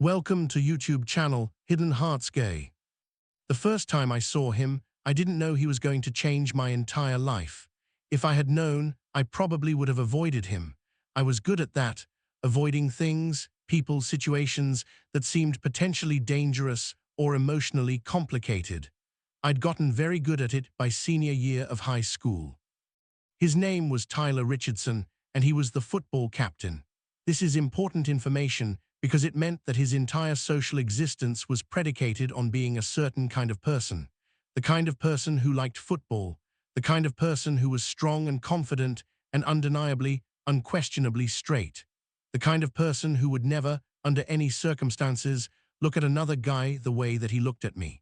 Welcome to YouTube channel Hidden Hearts Gay. The first time I saw him, I didn't know he was going to change my entire life. If I had known, I probably would have avoided him. I was good at that, avoiding things, people, situations that seemed potentially dangerous or emotionally complicated. I'd gotten very good at it by senior year of high school. His name was Tyler Richardson, and he was the football captain. This is important information because it meant that his entire social existence was predicated on being a certain kind of person. The kind of person who liked football, the kind of person who was strong and confident and undeniably, unquestionably straight. The kind of person who would never, under any circumstances, look at another guy the way that he looked at me.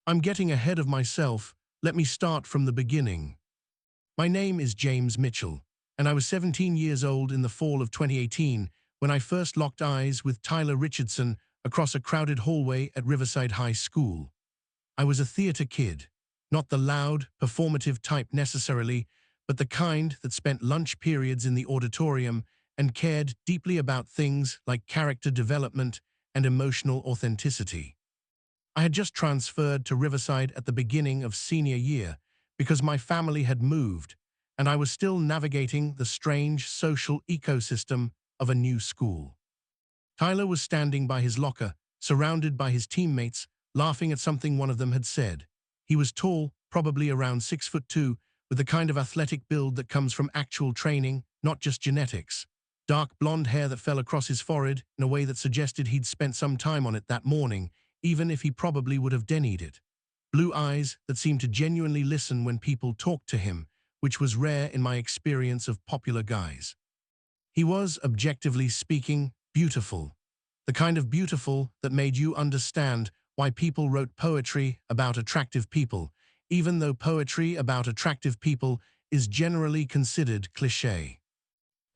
I'm getting ahead of myself. Let me start from the beginning. My name is James Mitchell, and I was 17 years old in the fall of 2018 when I first locked eyes with Tyler Richardson across a crowded hallway at Riverside High School. I was a theater kid, not the loud, performative type necessarily, but the kind that spent lunch periods in the auditorium and cared deeply about things like character development and emotional authenticity. I had just transferred to Riverside at the beginning of senior year because my family had moved, and I was still navigating the strange social ecosystem of a new school. Tyler was standing by his locker, surrounded by his teammates, laughing at something one of them had said. He was tall, probably around 6'2", with the kind of athletic build that comes from actual training, not just genetics. Dark blonde hair that fell across his forehead in a way that suggested he'd spent some time on it that morning, even if he probably would have denied it. Blue eyes that seemed to genuinely listen when people talked to him, which was rare in my experience of popular guys. He was, objectively speaking, beautiful. The kind of beautiful that made you understand why people wrote poetry about attractive people, even though poetry about attractive people is generally considered cliché.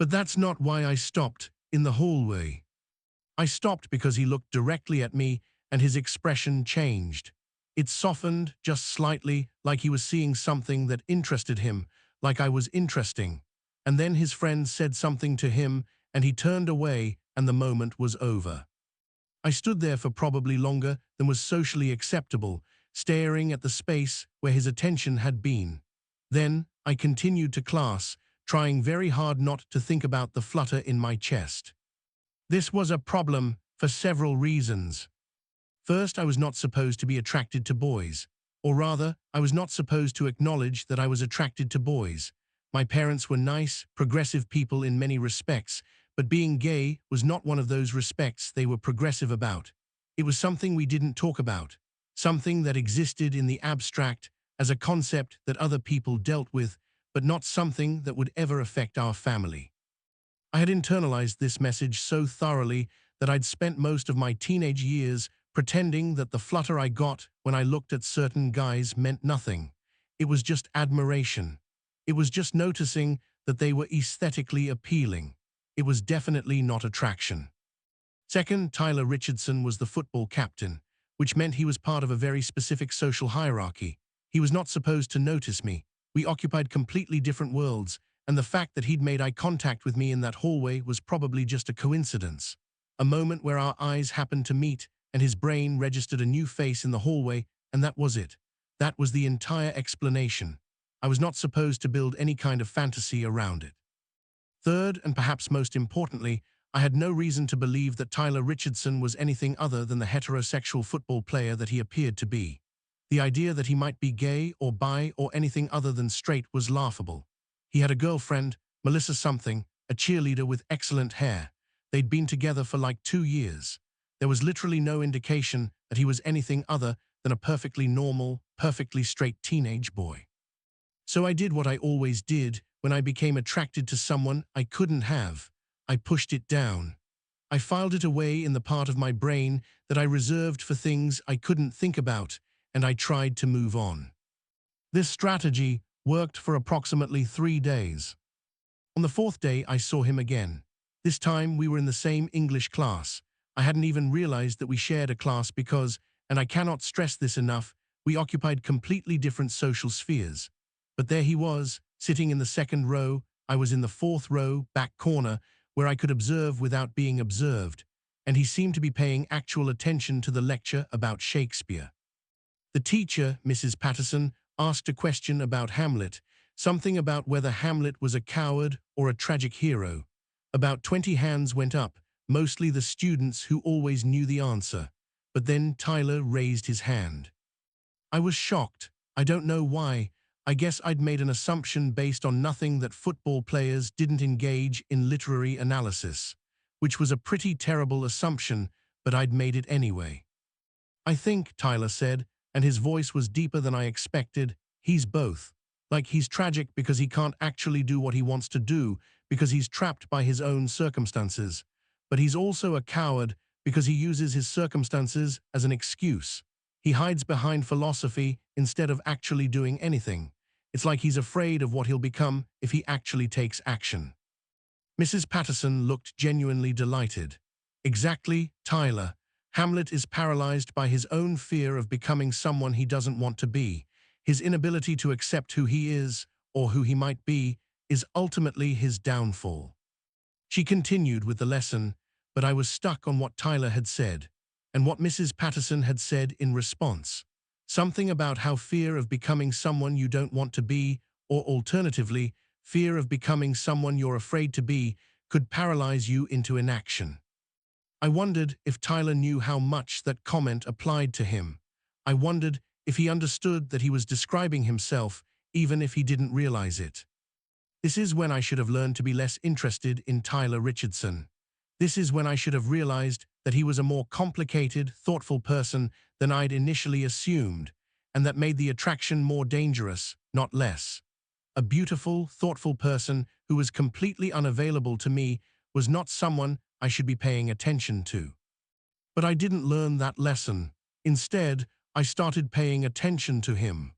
But that's not why I stopped in the hallway. I stopped because he looked directly at me and his expression changed. It softened just slightly, like he was seeing something that interested him, like I was interesting. And then his friend said something to him, and he turned away, and the moment was over. I stood there for probably longer than was socially acceptable, staring at the space where his attention had been. Then I continued to class, trying very hard not to think about the flutter in my chest. This was a problem for several reasons. First, I was not supposed to be attracted to boys. Or rather, I was not supposed to acknowledge that I was attracted to boys. My parents were nice, progressive people in many respects, but being gay was not one of those respects they were progressive about. It was something we didn't talk about, something that existed in the abstract as a concept that other people dealt with, but not something that would ever affect our family. I had internalized this message so thoroughly that I'd spent most of my teenage years pretending that the flutter I got when I looked at certain guys meant nothing. It was just admiration. It was just noticing that they were aesthetically appealing. It was definitely not attraction. Second, Tyler Richardson was the football captain, which meant he was part of a very specific social hierarchy. He was not supposed to notice me. We occupied completely different worlds, and the fact that he'd made eye contact with me in that hallway was probably just a coincidence. A moment where our eyes happened to meet, and his brain registered a new face in the hallway, and that was it. That was the entire explanation. I was not supposed to build any kind of fantasy around it. Third, and perhaps most importantly, I had no reason to believe that Tyler Richardson was anything other than the heterosexual football player that he appeared to be. The idea that he might be gay or bi or anything other than straight was laughable. He had a girlfriend, Melissa something, a cheerleader with excellent hair. They'd been together for like 2 years. There was literally no indication that he was anything other than a perfectly normal, perfectly straight teenage boy. So I did what I always did when I became attracted to someone I couldn't have. I pushed it down. I filed it away in the part of my brain that I reserved for things I couldn't think about, and I tried to move on. This strategy worked for approximately 3 days. On the 4th day, I saw him again. This time, we were in the same English class. I hadn't even realized that we shared a class because, and I cannot stress this enough, we occupied completely different social spheres. But there he was, sitting in the 2nd row. I was in the 4th row, back corner, where I could observe without being observed. and he seemed to be paying actual attention to the lecture about Shakespeare. The teacher, Mrs. Patterson, asked a question about Hamlet, something about whether Hamlet was a coward or a tragic hero. About 20 hands went up, mostly the students who always knew the answer. But then Tyler raised his hand. I was shocked. I don't know why. I guess I'd made an assumption based on nothing that football players didn't engage in literary analysis, which was a pretty terrible assumption, but I'd made it anyway. I think, Tyler said, and his voice was deeper than I expected, he's both. Like he's tragic because he can't actually do what he wants to do because he's trapped by his own circumstances. But he's also a coward because he uses his circumstances as an excuse. He hides behind philosophy instead of actually doing anything. It's like he's afraid of what he'll become if he actually takes action. Mrs. Patterson looked genuinely delighted. Exactly, Tyler. Hamlet is paralyzed by his own fear of becoming someone he doesn't want to be. His inability to accept who he is, or who he might be, is ultimately his downfall. She continued with the lesson, but I was stuck on what Tyler had said, and what Mrs. Patterson had said in response. Something about how fear of becoming someone you don't want to be, or alternatively, fear of becoming someone you're afraid to be, could paralyze you into inaction. I wondered if Tyler knew how much that comment applied to him. I wondered if he understood that he was describing himself, even if he didn't realize it. This is when I should have learned to be less interested in Tyler Richardson. This is when I should have realized that he was a more complicated, thoughtful person than I'd initially assumed, and that made the attraction more dangerous, not less. A beautiful, thoughtful person who was completely unavailable to me was not someone I should be paying attention to. But I didn't learn that lesson. Instead, I started paying attention to him.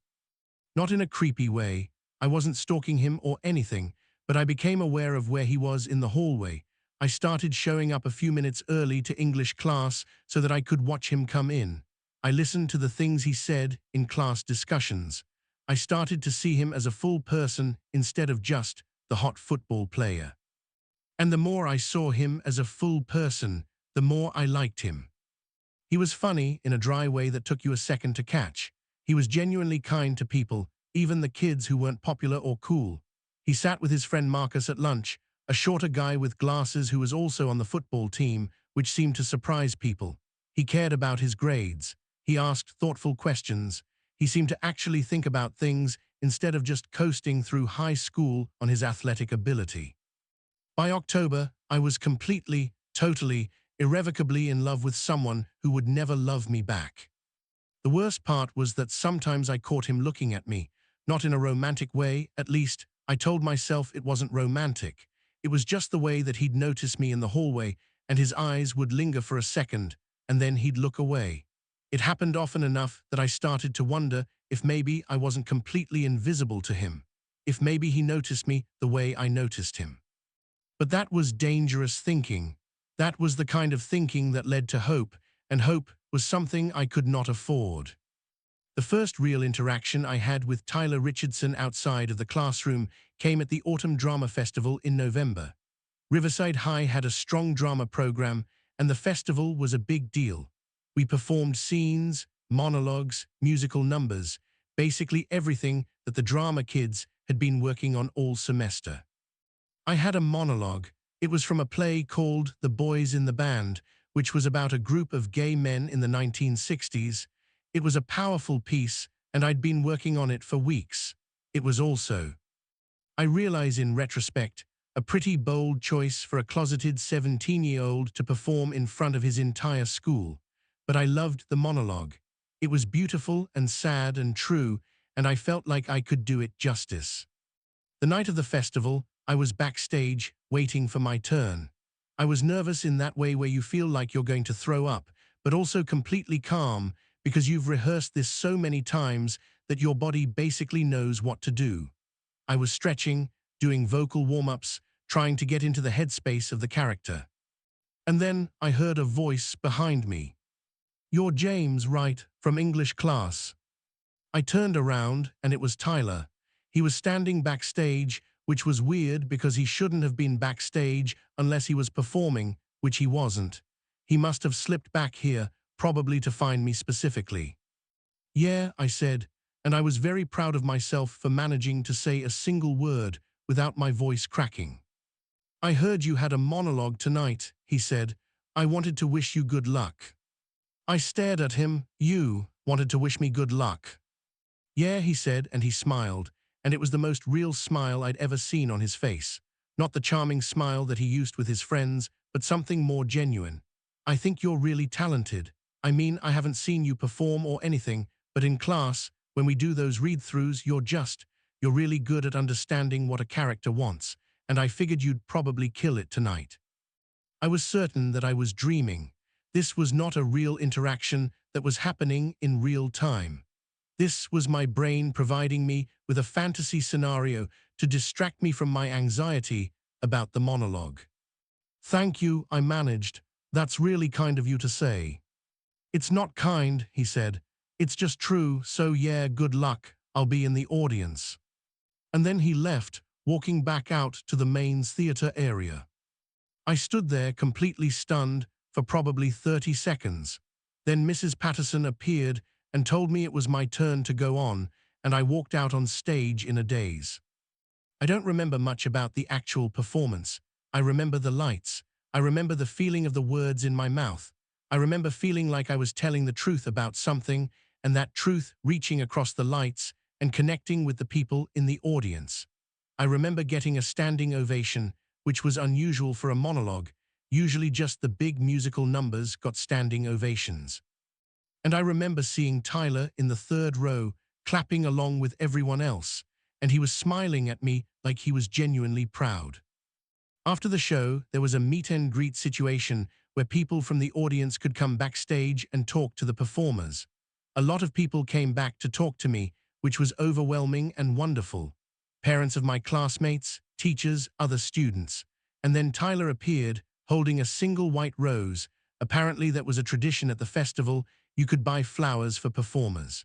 Not in a creepy way. I wasn't stalking him or anything, but I became aware of where he was in the hallway. I started showing up a few minutes early to English class so that I could watch him come in. I listened to the things he said in class discussions. I started to see him as a full person instead of just the hot football player. And the more I saw him as a full person, the more I liked him. He was funny in a dry way that took you a second to catch. He was genuinely kind to people, even the kids who weren't popular or cool. He sat with his friend Marcus at lunch, a shorter guy with glasses who was also on the football team, which seemed to surprise people. He cared about his grades. He asked thoughtful questions. He seemed to actually think about things instead of just coasting through high school on his athletic ability. By October, I was completely, totally, irrevocably in love with someone who would never love me back. The worst part was that sometimes I caught him looking at me, not in a romantic way, at least I told myself it wasn't romantic. It was just the way that he'd notice me in the hallway, and his eyes would linger for a second, and then he'd look away. It happened often enough that I started to wonder if maybe I wasn't completely invisible to him, if maybe he noticed me the way I noticed him. But that was dangerous thinking. That was the kind of thinking that led to hope, and hope was something I could not afford. The first real interaction I had with Tyler Richardson outside of the classroom came at the Autumn Drama Festival in November. Riverside High had a strong drama program, and the festival was a big deal. We performed scenes, monologues, musical numbers, basically everything that the drama kids had been working on all semester. I had a monologue. It was from a play called The Boys in the Band, which was about a group of gay men in the 1960s. It was a powerful piece, and I'd been working on it for weeks. It was also, I realize in retrospect, a pretty bold choice for a closeted 17-year-old to perform in front of his entire school. But I loved the monologue. It was beautiful and sad and true, and I felt like I could do it justice. The night of the festival, I was backstage, waiting for my turn. I was nervous in that way where you feel like you're going to throw up, but also completely calm because you've rehearsed this so many times that your body basically knows what to do. I was stretching, doing vocal warm-ups, trying to get into the headspace of the character. And then I heard a voice behind me. "You're James, right, from English class." I turned around, and it was Tyler. He was standing backstage, which was weird because he shouldn't have been backstage unless he was performing, which he wasn't. He must have slipped back here, probably to find me specifically. Yeah, I said, and I was very proud of myself for managing to say a single word without my voice cracking. I heard you had a monologue tonight, he said. I wanted to wish you good luck. I stared at him. You wanted to wish me good luck? Yeah, he said, and he smiled, and it was the most real smile I'd ever seen on his face. Not the charming smile that he used with his friends, but something more genuine. I think you're really talented. I mean, I haven't seen you perform or anything, but in class, when we do those read-throughs, you're really good at understanding what a character wants, and I figured you'd probably kill it tonight. I was certain that I was dreaming. This was not a real interaction that was happening in real time. This was my brain providing me with a fantasy scenario to distract me from my anxiety about the monologue. Thank you, I managed. That's really kind of you to say. It's not kind, he said. It's just true, so yeah, good luck. I'll be in the audience. And then he left, walking back out to the mains theater area. I stood there completely stunned for probably 30 seconds. Then Mrs. Patterson appeared and told me it was my turn to go on, and I walked out on stage in a daze. I don't remember much about the actual performance. I remember the lights. I remember the feeling of the words in my mouth. I remember feeling like I was telling the truth about something, and that truth reaching across the lights and connecting with the people in the audience. I remember getting a standing ovation, which was unusual for a monologue. Usually just the big musical numbers got standing ovations. And I remember seeing Tyler in the third row, clapping along with everyone else, and he was smiling at me like he was genuinely proud. After the show, there was a meet-and-greet situation where people from the audience could come backstage and talk to the performers. A lot of people came back to talk to me, which was overwhelming and wonderful. Parents of my classmates, teachers, other students. And then Tyler appeared, holding a single white rose. Apparently that was a tradition at the festival. You could buy flowers for performers.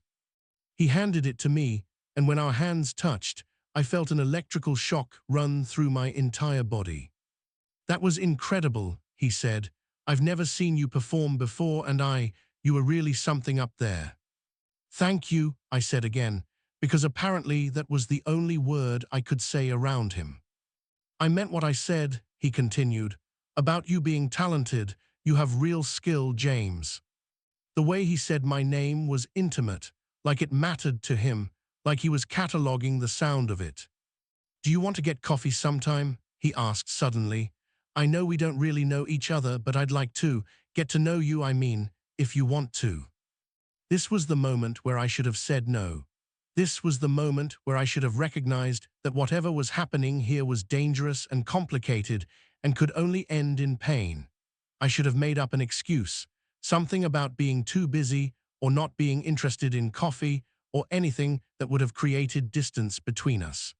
He handed it to me, and when our hands touched, I felt an electrical shock run through my entire body. That was incredible, he said. I've never seen you perform before, and you were really something up there. Thank you, I said again, because apparently that was the only word I could say around him. I meant what I said, he continued, about you being talented. You have real skill, James. The way he said my name was intimate, like it mattered to him, like he was cataloging the sound of it. Do you want to get coffee sometime? He asked suddenly. I know we don't really know each other, but I'd like to get to know you, if you want to. This was the moment where I should have said no. This was the moment where I should have recognized that whatever was happening here was dangerous and complicated and could only end in pain. I should have made up an excuse, something about being too busy or not being interested in coffee or anything that would have created distance between us.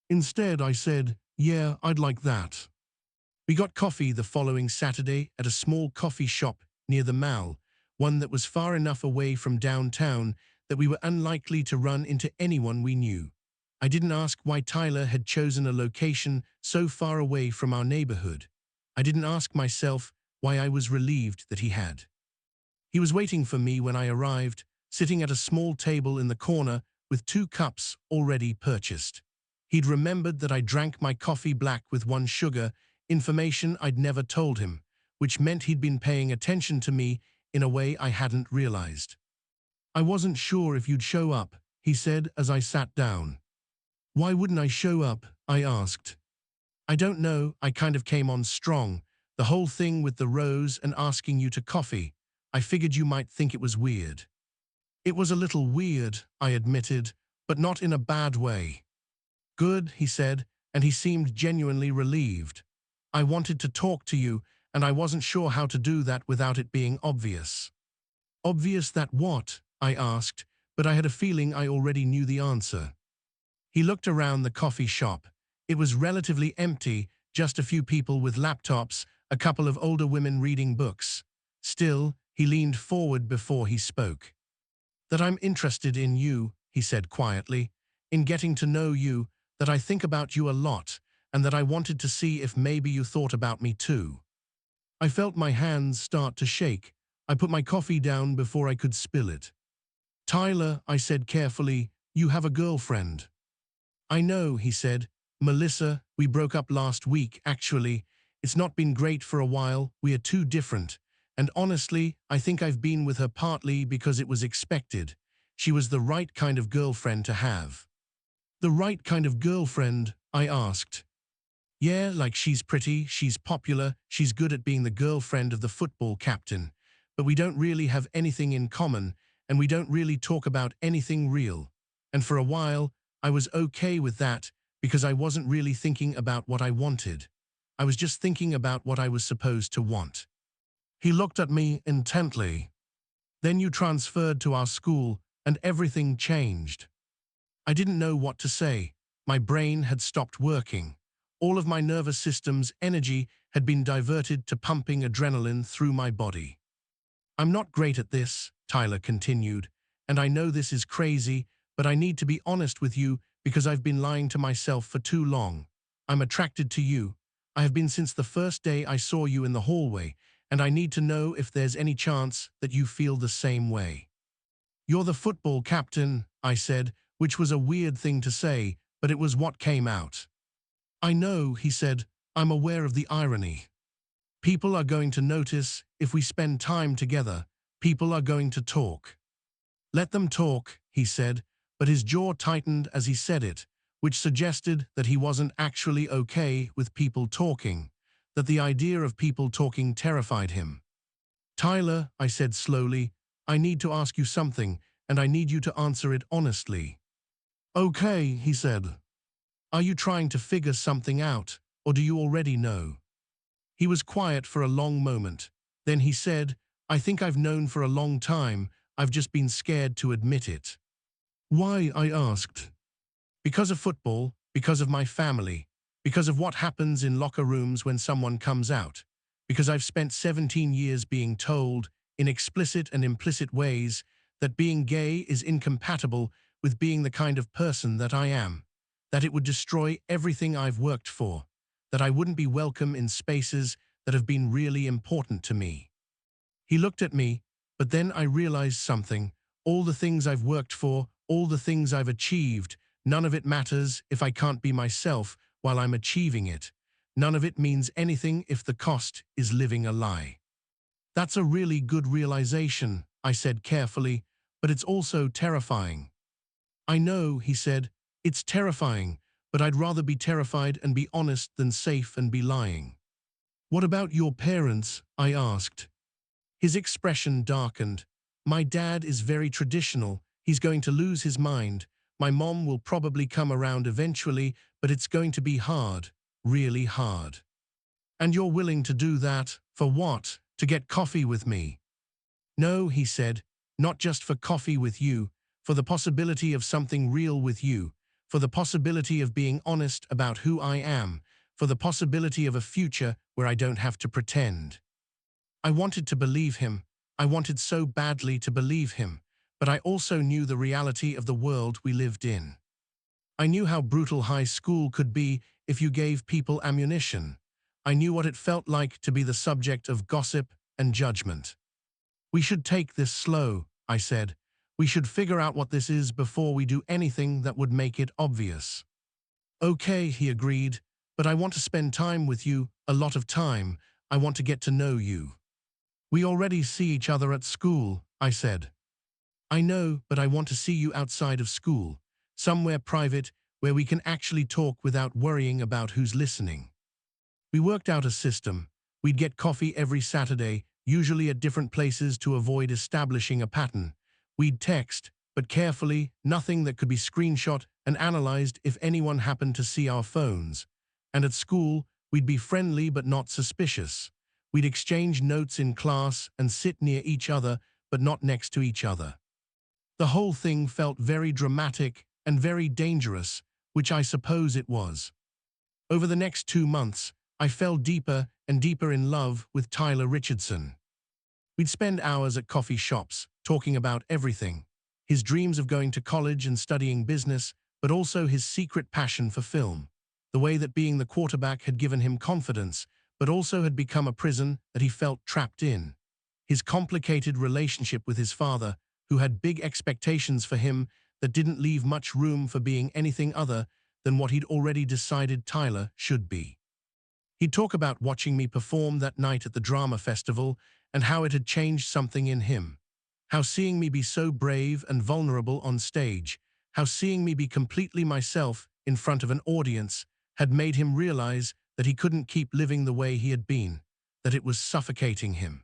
Instead, I said, yeah, I'd like that. We got coffee the following Saturday at a small coffee shop near the Mall, one that was far enough away from downtown that we were unlikely to run into anyone we knew. I didn't ask why Tyler had chosen a location so far away from our neighborhood. I didn't ask myself why I was relieved that he had. He was waiting for me when I arrived, sitting at a small table in the corner with 2 cups already purchased. He'd remembered that I drank my coffee black with 1 sugar, information I'd never told him, which meant he'd been paying attention to me in a way I hadn't realized. I wasn't sure if you'd show up, he said as I sat down. Why wouldn't I show up? I asked. I don't know, I kind of came on strong. The whole thing with the rose and asking you to coffee. I figured you might think it was weird. It was a little weird, I admitted, but not in a bad way. Good, he said, and he seemed genuinely relieved. I wanted to talk to you, and I wasn't sure how to do that without it being obvious. Obvious that what? I asked, but I had a feeling I already knew the answer. He looked around the coffee shop. It was relatively empty, just a few people with laptops, a couple of older women reading books. Still, he leaned forward before he spoke. That I'm interested in you, he said quietly, in getting to know you, that I think about you a lot, and that I wanted to see if maybe you thought about me too. I felt my hands start to shake. I put my coffee down before I could spill it. Tyler, I said carefully, you have a girlfriend. I know, he said. Melissa, we broke up last week, actually. It's not been great for a while, we are too different. And honestly, I think I've been with her partly because it was expected. She was the right kind of girlfriend to have. The right kind of girlfriend? I asked. Yeah, like she's pretty, she's popular, she's good at being the girlfriend of the football captain. But we don't really have anything in common, and we don't really talk about anything real. And for a while, I was okay with that because I wasn't really thinking about what I wanted. I was just thinking about what I was supposed to want. He looked at me intently. Then you transferred to our school, and everything changed. I didn't know what to say. My brain had stopped working. All of my nervous system's energy had been diverted to pumping adrenaline through my body. I'm not great at this, Tyler continued, and I know this is crazy, but I need to be honest with you because I've been lying to myself for too long. I'm attracted to you. I have been since the first day I saw you in the hallway, and I need to know if there's any chance that you feel the same way. You're the football captain, I said, which was a weird thing to say, but it was what came out. I know, he said, I'm aware of the irony. People are going to notice if we spend time together. People are going to talk. Let them talk, he said, but his jaw tightened as he said it, which suggested that he wasn't actually okay with people talking, that the idea of people talking terrified him. Tyler, I said slowly, I need to ask you something, and I need you to answer it honestly. Okay, he said. Are you trying to figure something out, or do you already know? He was quiet for a long moment. Then he said, I think I've known for a long time, I've just been scared to admit it. Why? I asked. Because of football, because of my family, because of what happens in locker rooms when someone comes out, because I've spent 17 years being told, in explicit and implicit ways, that being gay is incompatible with being the kind of person that I am, that it would destroy everything I've worked for, that I wouldn't be welcome in spaces that have been really important to me. He looked at me, but then I realized something. All the things I've worked for, all the things I've achieved, none of it matters if I can't be myself while I'm achieving it. None of it means anything if the cost is living a lie. That's a really good realization, I said carefully, but it's also terrifying. I know, he said, it's terrifying, but I'd rather be terrified and be honest than safe and be lying. What about your parents? I asked. His expression darkened. My dad is very traditional. He's going to lose his mind. My mom will probably come around eventually, but it's going to be hard, really hard. And you're willing to do that, for what? To get coffee with me? No, he said, not just for coffee with you, for the possibility of something real with you, for the possibility of being honest about who I am, for the possibility of a future where I don't have to pretend. I wanted to believe him. I wanted so badly to believe him, but I also knew the reality of the world we lived in. I knew how brutal high school could be if you gave people ammunition. I knew what it felt like to be the subject of gossip and judgment. We should take this slow, I said. We should figure out what this is before we do anything that would make it obvious. Okay, he agreed, but I want to spend time with you, a lot of time. I want to get to know you. We already see each other at school, I said. I know, but I want to see you outside of school, somewhere private where we can actually talk without worrying about who's listening. We worked out a system. We'd get coffee every Saturday, usually at different places to avoid establishing a pattern. We'd text, but carefully, nothing that could be screenshot and analyzed if anyone happened to see our phones. And at school, we'd be friendly but not suspicious. We'd exchange notes in class and sit near each other, but not next to each other. The whole thing felt very dramatic and very dangerous, which I suppose it was. Over the next 2 months, I fell deeper and deeper in love with Tyler Richardson. We'd spend hours at coffee shops, talking about everything. His dreams of going to college and studying business, but also his secret passion for film. The way that being the quarterback had given him confidence, but also had become a prison that he felt trapped in. His complicated relationship with his father, who had big expectations for him that didn't leave much room for being anything other than what he'd already decided Tyler should be. He'd talk about watching me perform that night at the drama festival and how it had changed something in him. How seeing me be so brave and vulnerable on stage, how seeing me be completely myself in front of an audience had made him realize that he couldn't keep living the way he had been, that it was suffocating him.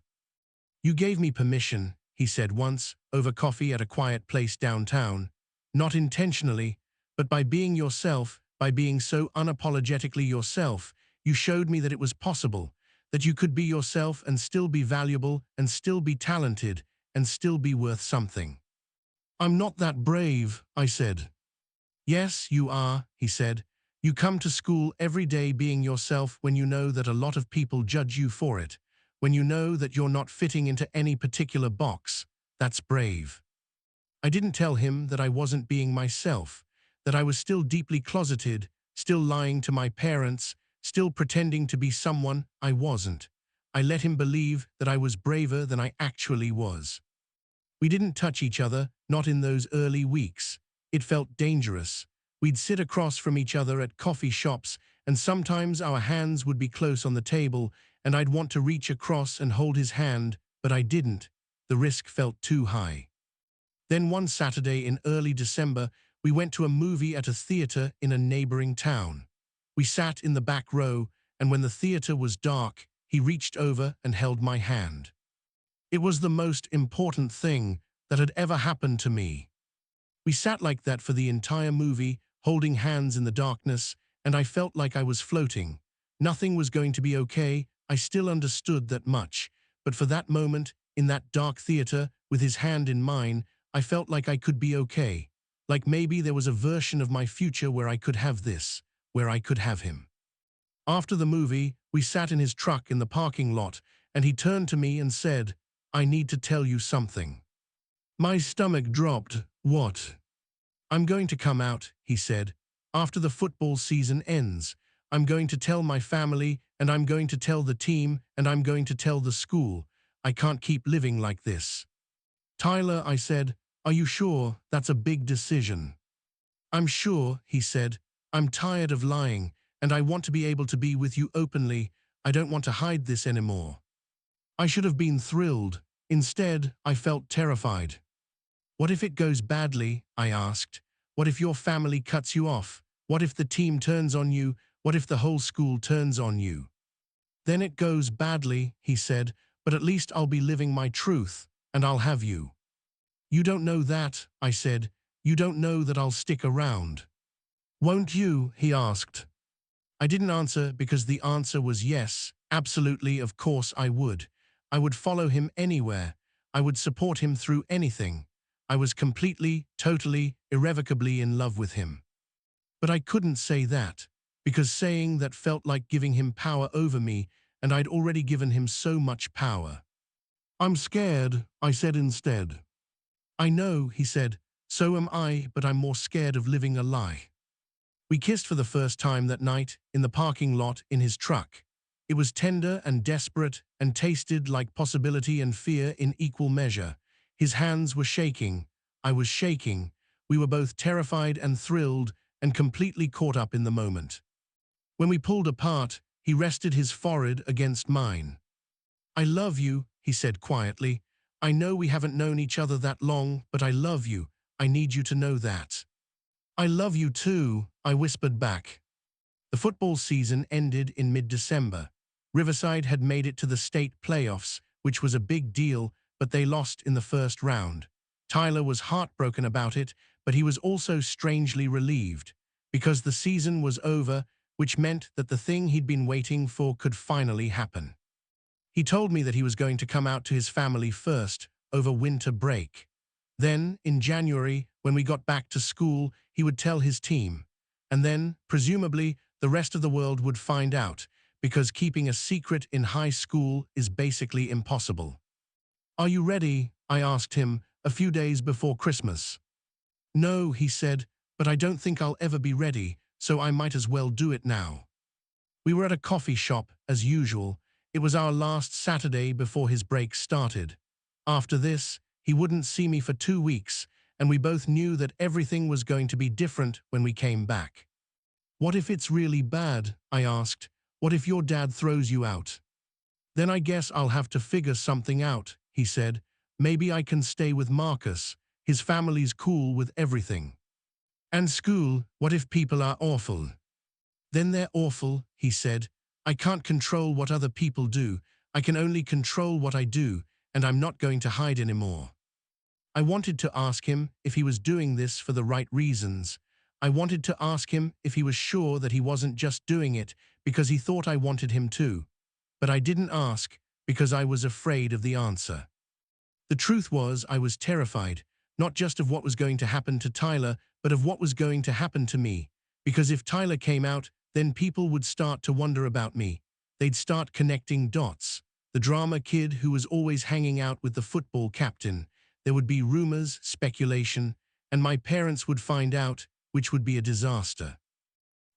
"You gave me permission," he said once, over coffee at a quiet place downtown. "Not intentionally, but by being yourself, by being so unapologetically yourself, you showed me that it was possible, that you could be yourself and still be valuable and still be talented and still be worth something." "I'm not that brave," I said. "Yes, you are," he said. "You come to school every day being yourself when you know that a lot of people judge you for it, when you know that you're not fitting into any particular box. That's brave." I didn't tell him that I wasn't being myself, that I was still deeply closeted, still lying to my parents, still pretending to be someone I wasn't. I let him believe that I was braver than I actually was. We didn't touch each other, not in those early weeks. It felt dangerous. We'd sit across from each other at coffee shops, and sometimes our hands would be close on the table, and I'd want to reach across and hold his hand, but I didn't. The risk felt too high. Then one Saturday in early December, we went to a movie at a theater in a neighboring town. We sat in the back row, and when the theater was dark, he reached over and held my hand. It was the most important thing that had ever happened to me. We sat like that for the entire movie, holding hands in the darkness, and I felt like I was floating. Nothing was going to be okay, I still understood that much, but for that moment, in that dark theater, with his hand in mine, I felt like I could be okay. Like maybe there was a version of my future where I could have this, where I could have him. After the movie, we sat in his truck in the parking lot, and he turned to me and said, "I need to tell you something." My stomach dropped. "What?" "I'm going to come out," he said. "After the football season ends, I'm going to tell my family, and I'm going to tell the team, and I'm going to tell the school. I can't keep living like this." "Tyler," I said, "are you sure? That's a big decision." "I'm sure," he said. "I'm tired of lying, and I want to be able to be with you openly. I don't want to hide this anymore." I should have been thrilled. Instead, I felt terrified. "What if it goes badly?" I asked. "What if your family cuts you off? What if the team turns on you? What if the whole school turns on you?" "Then it goes badly," he said, "but at least I'll be living my truth, and I'll have you." "You don't know that," I said. "You don't know that I'll stick around." "Won't you?" he asked. I didn't answer because the answer was yes, absolutely, of course I would. I would follow him anywhere. I would support him through anything. I was completely, totally, irrevocably in love with him. But I couldn't say that, because saying that felt like giving him power over me, and I'd already given him so much power. "I'm scared," I said instead. "I know," he said. "So am I, but I'm more scared of living a lie." We kissed for the first time that night, in the parking lot in his truck. It was tender and desperate and tasted like possibility and fear in equal measure. His hands were shaking. I was shaking. We were both terrified and thrilled and completely caught up in the moment. When we pulled apart, he rested his forehead against mine. "I love you," he said quietly. "I know we haven't known each other that long, but I love you. I need you to know that." "I love you too," I whispered back. The football season ended in mid-December. Riverside had made it to the state playoffs, which was a big deal, but they lost in the first round. Tyler was heartbroken about it, but he was also strangely relieved, because the season was over, which meant that the thing he'd been waiting for could finally happen. He told me that he was going to come out to his family first, over winter break. Then, in January, when we got back to school, he would tell his team. And then, presumably, the rest of the world would find out, because keeping a secret in high school is basically impossible. "Are you ready?" I asked him, a few days before Christmas. "No," he said, "but I don't think I'll ever be ready, so I might as well do it now." We were at a coffee shop, as usual. It was our last Saturday before his break started. After this, he wouldn't see me for 2 weeks, and we both knew that everything was going to be different when we came back. "What if it's really bad?" I asked. "What if your dad throws you out?" "Then I guess I'll have to figure something out," he said. "Maybe I can stay with Marcus. His family's cool with everything." "And school, what if people are awful?" "Then they're awful," he said. "I can't control what other people do. I can only control what I do, and I'm not going to hide anymore." I wanted to ask him if he was doing this for the right reasons. I wanted to ask him if he was sure that he wasn't just doing it because he thought I wanted him to. But I didn't ask because I was afraid of the answer. The truth was, I was terrified, not just of what was going to happen to Tyler, but of what was going to happen to me. Because if Tyler came out, then people would start to wonder about me. They'd start connecting dots. The drama kid who was always hanging out with the football captain. There would be rumors, speculation, and my parents would find out, which would be a disaster.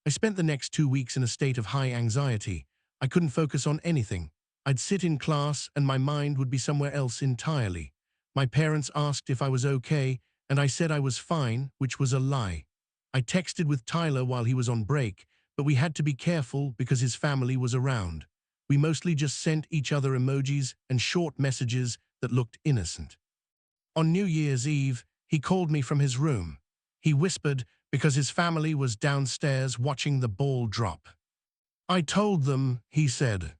I spent the next 2 weeks in a state of high anxiety. I couldn't focus on anything. I'd sit in class and my mind would be somewhere else entirely. My parents asked if I was okay, and I said I was fine, which was a lie. I texted with Tyler while he was on break, but we had to be careful because his family was around. We mostly just sent each other emojis and short messages that looked innocent. On New Year's Eve, he called me from his room. He whispered because his family was downstairs watching the ball drop. "I told them," he said.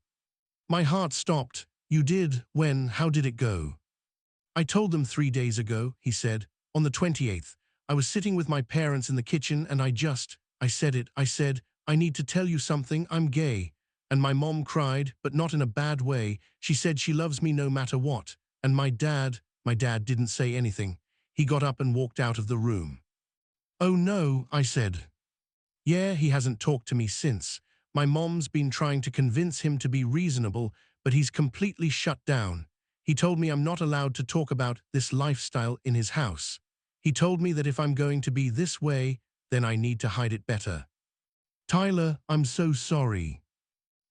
My heart stopped. "You did? When? How did it go?" "I told them 3 days ago," he said. "On the 28th. I was sitting with my parents in the kitchen and I said it. I said, 'I need to tell you something, I'm gay.' And my mom cried, but not in a bad way. She said she loves me no matter what. And my dad didn't say anything. He got up and walked out of the room." "Oh no," I said. "Yeah, he hasn't talked to me since. My mom's been trying to convince him to be reasonable, but he's completely shut down. He told me I'm not allowed to talk about this lifestyle in his house. He told me that if I'm going to be this way, then I need to hide it better." "Tyler, I'm so sorry."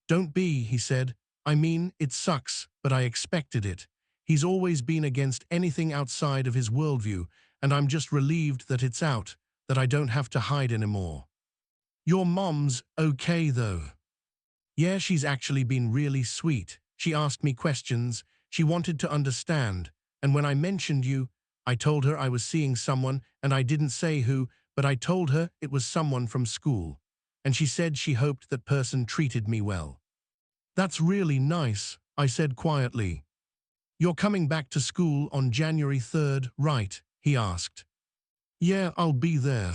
"Don't be," he said. "I mean, it sucks, but I expected it. He's always been against anything outside of his worldview, and I'm just relieved that it's out, that I don't have to hide anymore." "Your mom's okay, though?" "Yeah, she's actually been really sweet. She asked me questions. She wanted to understand. And when I mentioned you, I told her I was seeing someone, and I didn't say who, but I told her it was someone from school. And she said she hoped that person treated me well." "That's really nice," I said quietly. "You're coming back to school on January 3rd, right?" he asked. "Yeah, I'll be there."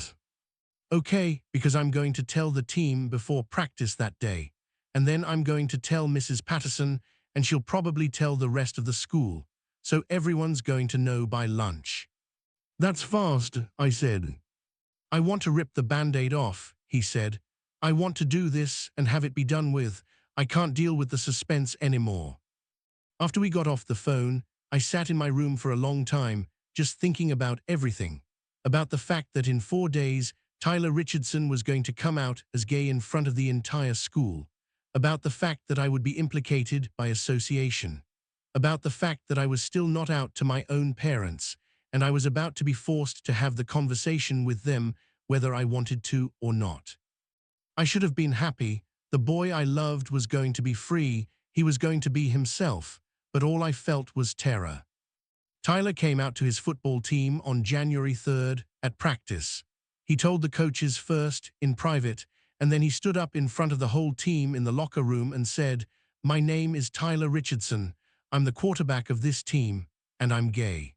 "Okay, because I'm going to tell the team before practice that day. And then I'm going to tell Mrs. Patterson, and she'll probably tell the rest of the school. So everyone's going to know by lunch." "That's fast," I said. "I want to rip the Band-Aid off," he said. "I want to do this and have it be done with. I can't deal with the suspense anymore." After we got off the phone, I sat in my room for a long time, just thinking about everything. About the fact that in 4 days, Tyler Richardson was going to come out as gay in front of the entire school. About the fact that I would be implicated by association. About the fact that I was still not out to my own parents, and I was about to be forced to have the conversation with them whether I wanted to or not. I should have been happy. The boy I loved was going to be free. He was going to be himself. But all I felt was terror. Tyler came out to his football team on January 3rd at practice. He told the coaches first, in private, and then he stood up in front of the whole team in the locker room and said, "My name is Tyler Richardson. I'm the quarterback of this team, and I'm gay."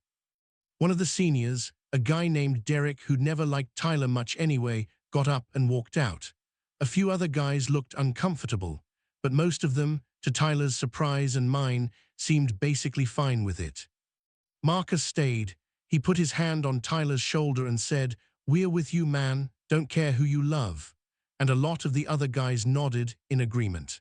One of the seniors, a guy named Derek who'd never liked Tyler much anyway, got up and walked out. A few other guys looked uncomfortable, but most of them, to Tyler's surprise and mine, seemed basically fine with it. Marcus stayed. He put his hand on Tyler's shoulder and said, "We're with you, man. Don't care who you love." And a lot of the other guys nodded in agreement.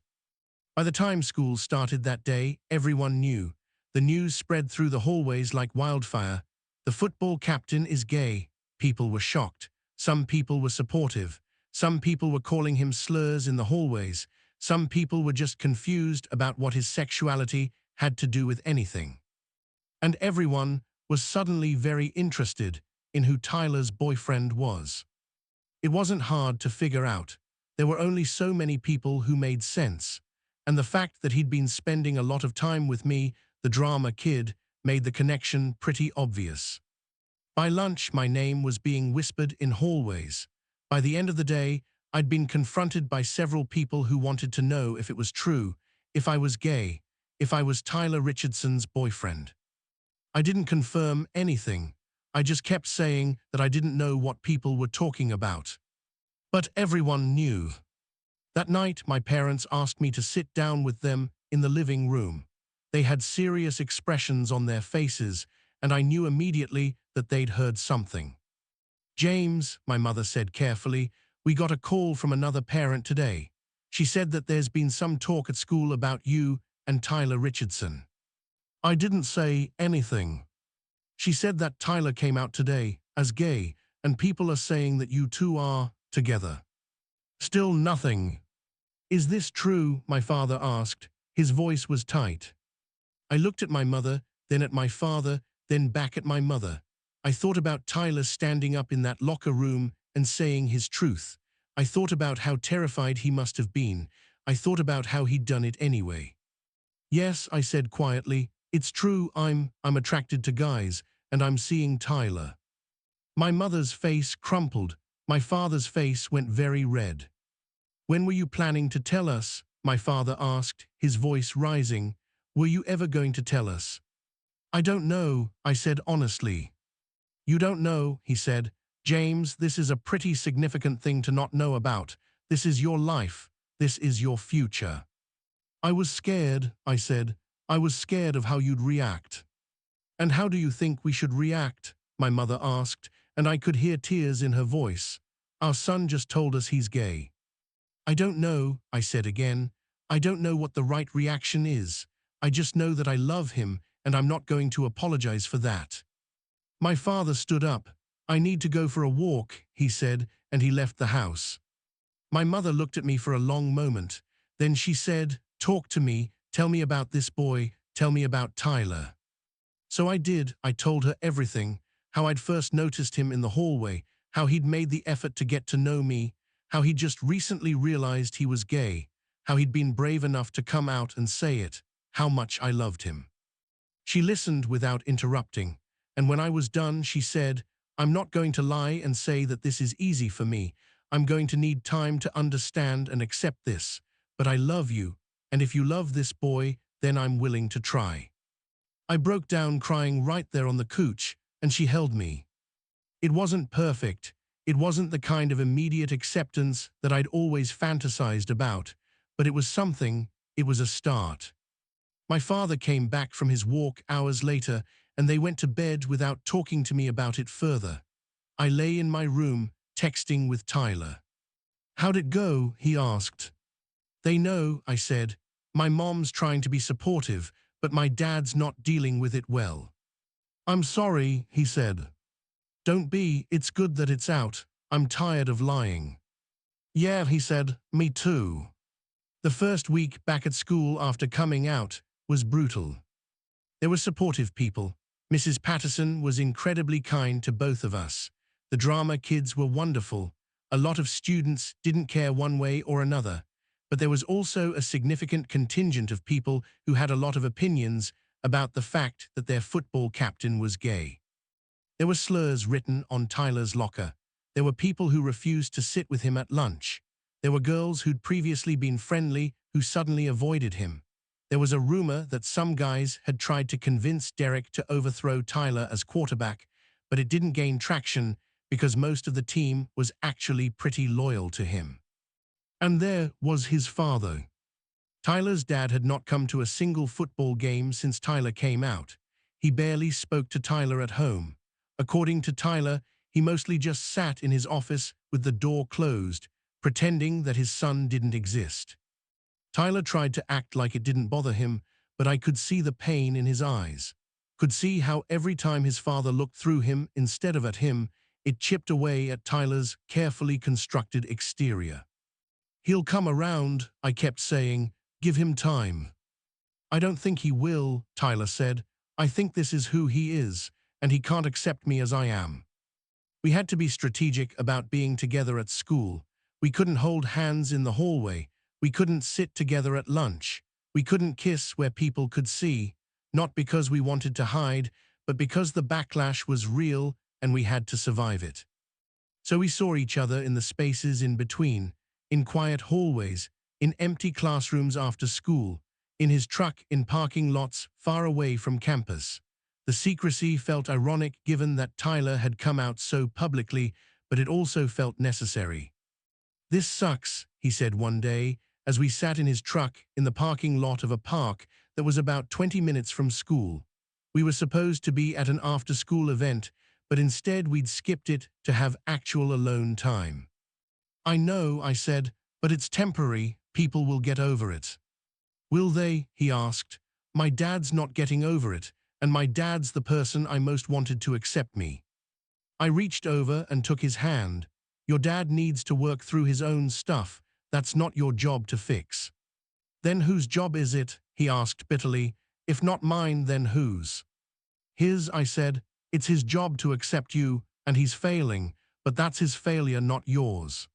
By the time school started that day, everyone knew. The news spread through the hallways like wildfire. The football captain is gay. People were shocked. Some people were supportive. Some people were calling him slurs in the hallways. Some people were just confused about what his sexuality had to do with anything. And everyone was suddenly very interested in who Tyler's boyfriend was. It wasn't hard to figure out. There were only so many people who made sense, and the fact that he'd been spending a lot of time with me, the drama kid, made the connection pretty obvious. By lunch, my name was being whispered in hallways. By the end of the day, I'd been confronted by several people who wanted to know if it was true, if I was gay, if I was Tyler Richardson's boyfriend. I didn't confirm anything. I just kept saying that I didn't know what people were talking about. But everyone knew. That night, my parents asked me to sit down with them in the living room. They had serious expressions on their faces, and I knew immediately that they'd heard something. "James," my mother said carefully, "we got a call from another parent today. She said that there's been some talk at school about you and Tyler Richardson." I didn't say anything. "She said that Tyler came out today as gay, and people are saying that you two are together." Still nothing. "Is this true?" my father asked. His voice was tight. I looked at my mother, then at my father, then back at my mother. I thought about Tyler standing up in that locker room and saying his truth. I thought about how terrified he must have been. I thought about how he'd done it anyway. "Yes," I said quietly, "it's true, I'm attracted to guys, and I'm seeing Tyler." My mother's face crumpled. My father's face went very red. "When were you planning to tell us?" my father asked, his voice rising. "Were you ever going to tell us?" "I don't know," I said honestly. "You don't know," he said. "James, this is a pretty significant thing to not know about. This is your life. This is your future." "I was scared," I said. "I was scared of how you'd react." "And how do you think we should react?" my mother asked, and I could hear tears in her voice. "Our son just told us he's gay." "I don't know," I said again. "I don't know what the right reaction is. I just know that I love him, and I'm not going to apologize for that." My father stood up. "I need to go for a walk," he said, and he left the house. My mother looked at me for a long moment. Then she said, "Talk to me, tell me about this boy, tell me about Tyler." So I did. I told her everything, how I'd first noticed him in the hallway, how he'd made the effort to get to know me, how he'd just recently realized he was gay, how he'd been brave enough to come out and say it, how much I loved him. She listened without interrupting, and when I was done, she said, "I'm not going to lie and say that this is easy for me. I'm going to need time to understand and accept this, but I love you, and if you love this boy, then I'm willing to try." I broke down crying right there on the couch, and she held me. It wasn't perfect. It wasn't the kind of immediate acceptance that I'd always fantasized about, but it was something. It was a start. My father came back from his walk hours later, and they went to bed without talking to me about it further. I lay in my room, texting with Tyler. "How'd it go?" he asked. "They know," I said. "My mom's trying to be supportive, but my dad's not dealing with it well." "I'm sorry," he said. "Don't be, it's good that it's out. I'm tired of lying." "Yeah," he said, "me too." The first week back at school after coming out was brutal. There were supportive people. Mrs. Patterson was incredibly kind to both of us. The drama kids were wonderful. A lot of students didn't care one way or another. But there was also a significant contingent of people who had a lot of opinions about the fact that their football captain was gay. There were slurs written on Tyler's locker. There were people who refused to sit with him at lunch. There were girls who'd previously been friendly who suddenly avoided him. There was a rumor that some guys had tried to convince Derek to overthrow Tyler as quarterback, but it didn't gain traction because most of the team was actually pretty loyal to him. And there was his father. Tyler's dad had not come to a single football game since Tyler came out. He barely spoke to Tyler at home. According to Tyler, he mostly just sat in his office with the door closed, pretending that his son didn't exist. Tyler tried to act like it didn't bother him, but I could see the pain in his eyes. Could see how every time his father looked through him instead of at him, it chipped away at Tyler's carefully constructed exterior. He'll come around, I kept saying. Give him time. I don't think he will, Tyler said. I think this is who he is, and he can't accept me as I am. We had to be strategic about being together at school. We couldn't hold hands in the hallway. We couldn't sit together at lunch. We couldn't kiss where people could see, not because we wanted to hide, but because the backlash was real and we had to survive it. So we saw each other in the spaces in between, in quiet hallways, in empty classrooms after school, in his truck in parking lots far away from campus. The secrecy felt ironic given that Tyler had come out so publicly, but it also felt necessary. "This sucks," he said one day, as we sat in his truck in the parking lot of a park that was about 20 minutes from school. We were supposed to be at an after-school event, but instead we'd skipped it to have actual alone time. "I know," I said, "but it's temporary. People will get over it." "Will they?" he asked. "My dad's not getting over it, and my dad's the person I most wanted to accept me." I reached over and took his hand. "Your dad needs to work through his own stuff. That's not your job to fix." "Then whose job is it?" he asked bitterly. "If not mine, then whose?" "His," I said. "It's his job to accept you, and he's failing, but that's his failure, not yours."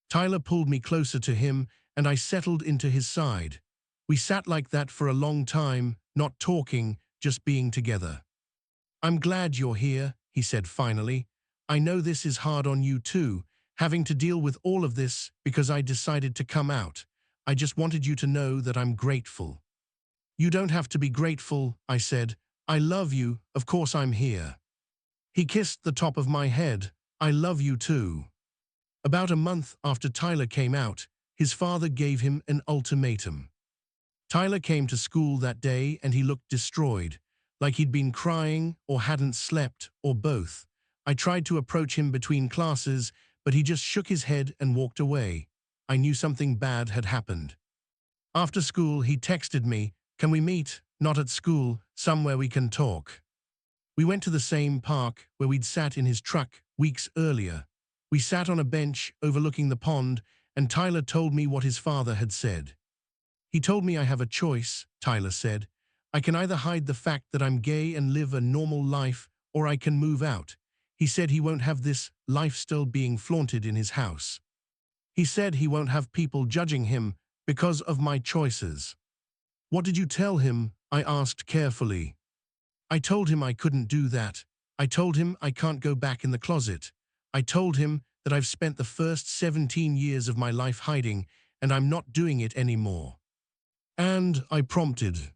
Tyler pulled me closer to him, and I settled into his side. We sat like that for a long time, not talking, just being together. "I'm glad you're here," he said finally. "I know this is hard on you too, having to deal with all of this because I decided to come out. I just wanted you to know that I'm grateful." "You don't have to be grateful," I said. "I love you, of course I'm here." He kissed the top of my head. "I love you too." About a month after Tyler came out, his father gave him an ultimatum. Tyler came to school that day and he looked destroyed, like he'd been crying or hadn't slept, or both. I tried to approach him between classes, but he just shook his head and walked away. I knew something bad had happened. After school, he texted me, "Can we meet? Not at school, somewhere we can talk." We went to the same park where we'd sat in his truck weeks earlier. We sat on a bench overlooking the pond, and Tyler told me what his father had said. "He told me I have a choice," Tyler said. "I can either hide the fact that I'm gay and live a normal life, or I can move out. He said he won't have this lifestyle being flaunted in his house. He said he won't have people judging him because of my choices." "What did you tell him?" I asked carefully. "I told him I couldn't do that. I told him I can't go back in the closet. I told him that I've spent the first 17 years of my life hiding, and I'm not doing it anymore." "And," I prompted.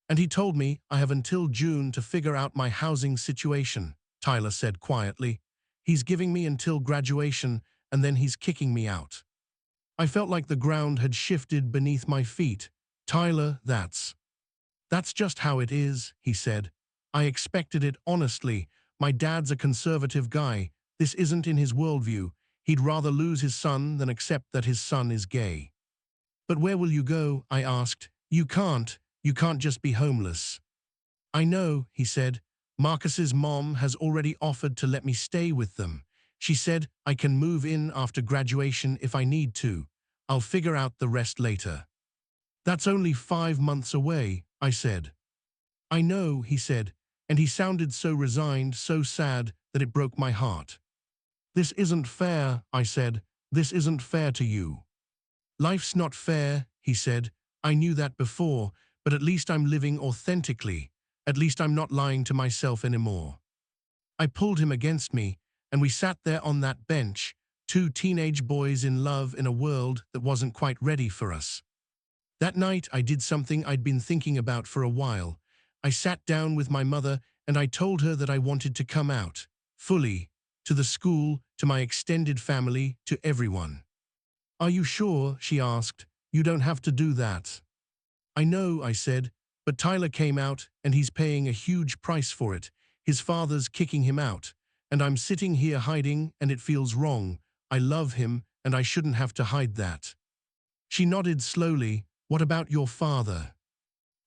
"And he told me I have until June to figure out my housing situation," Tyler said quietly. "He's giving me until graduation, and then he's kicking me out." I felt like the ground had shifted beneath my feet. "Tyler, that's just how it is," he said. "I expected it, honestly. My dad's a conservative guy. This isn't in his worldview. He'd rather lose his son than accept that his son is gay." "But where will you go?" I asked. You can't just be homeless." "I know," he said. "Marcus's mom has already offered to let me stay with them. She said I can move in after graduation if I need to. I'll figure out the rest later." "That's only 5 months away," I said. "I know," he said, and he sounded so resigned, so sad, that it broke my heart. "This isn't fair," I said. "This isn't fair to you." "Life's not fair," he said. "I knew that before, but at least I'm living authentically. At least I'm not lying to myself anymore." I pulled him against me, and we sat there on that bench, two teenage boys in love in a world that wasn't quite ready for us. That night, I did something I'd been thinking about for a while. I sat down with my mother and I told her that I wanted to come out, fully, to the school, to my extended family, to everyone. "Are you sure?" she asked. "You don't have to do that." "I know," I said, "but Tyler came out and he's paying a huge price for it. His father's kicking him out, and I'm sitting here hiding and it feels wrong. I love him and I shouldn't have to hide that." She nodded slowly. "What about your father?"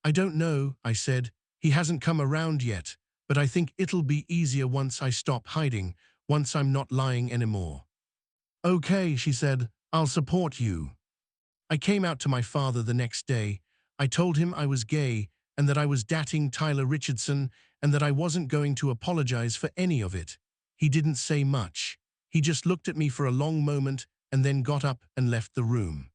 "I don't know," I said. "He hasn't come around yet, but I think it'll be easier once I stop hiding, once I'm not lying anymore." "Okay," she said. "I'll support you." I came out to my father the next day. I told him I was gay and that I was dating Tyler Richardson and that I wasn't going to apologize for any of it. He didn't say much. He just looked at me for a long moment and then got up and left the room.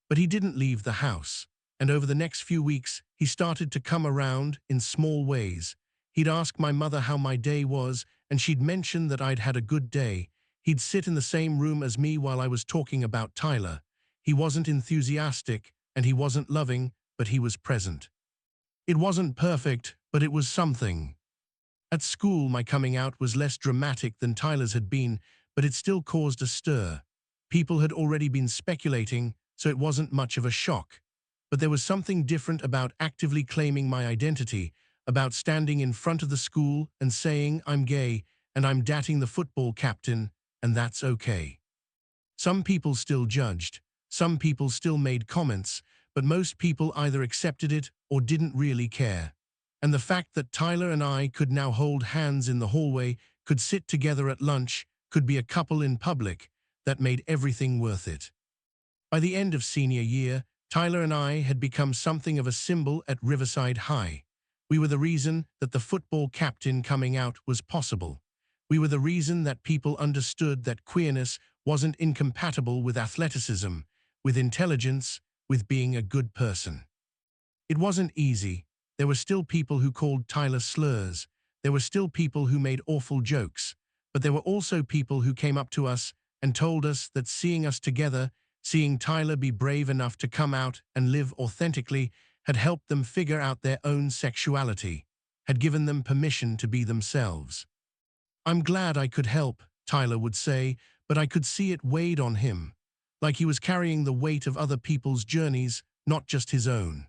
But he didn't leave the house, and over the next few weeks, he started to come around in small ways. He'd ask my mother how my day was, and she'd mention that I'd had a good day. He'd sit in the same room as me while I was talking about Tyler. He wasn't enthusiastic, and he wasn't loving, but he was present. It wasn't perfect, but it was something. At school, my coming out was less dramatic than Tyler's had been, but it still caused a stir. People had already been speculating, so it wasn't much of a shock. But there was something different about actively claiming my identity, about standing in front of the school and saying I'm gay and I'm dating the football captain, and that's okay. Some people still judged, some people still made comments, but most people either accepted it or didn't really care. And the fact that Tyler and I could now hold hands in the hallway, could sit together at lunch, could be a couple in public, that made everything worth it. By the end of senior year, Tyler and I had become something of a symbol at Riverside High. We were the reason that the football captain coming out was possible. We were the reason that people understood that queerness wasn't incompatible with athleticism, with intelligence, with being a good person. It wasn't easy. There were still people who called Tyler slurs. There were still people who made awful jokes. But there were also people who came up to us and told us that seeing us together, seeing Tyler be brave enough to come out and live authentically, had helped them figure out their own sexuality, had given them permission to be themselves. I'm glad I could help, Tyler would say, but I could see it weighed on him, like he was carrying the weight of other people's journeys, not just his own.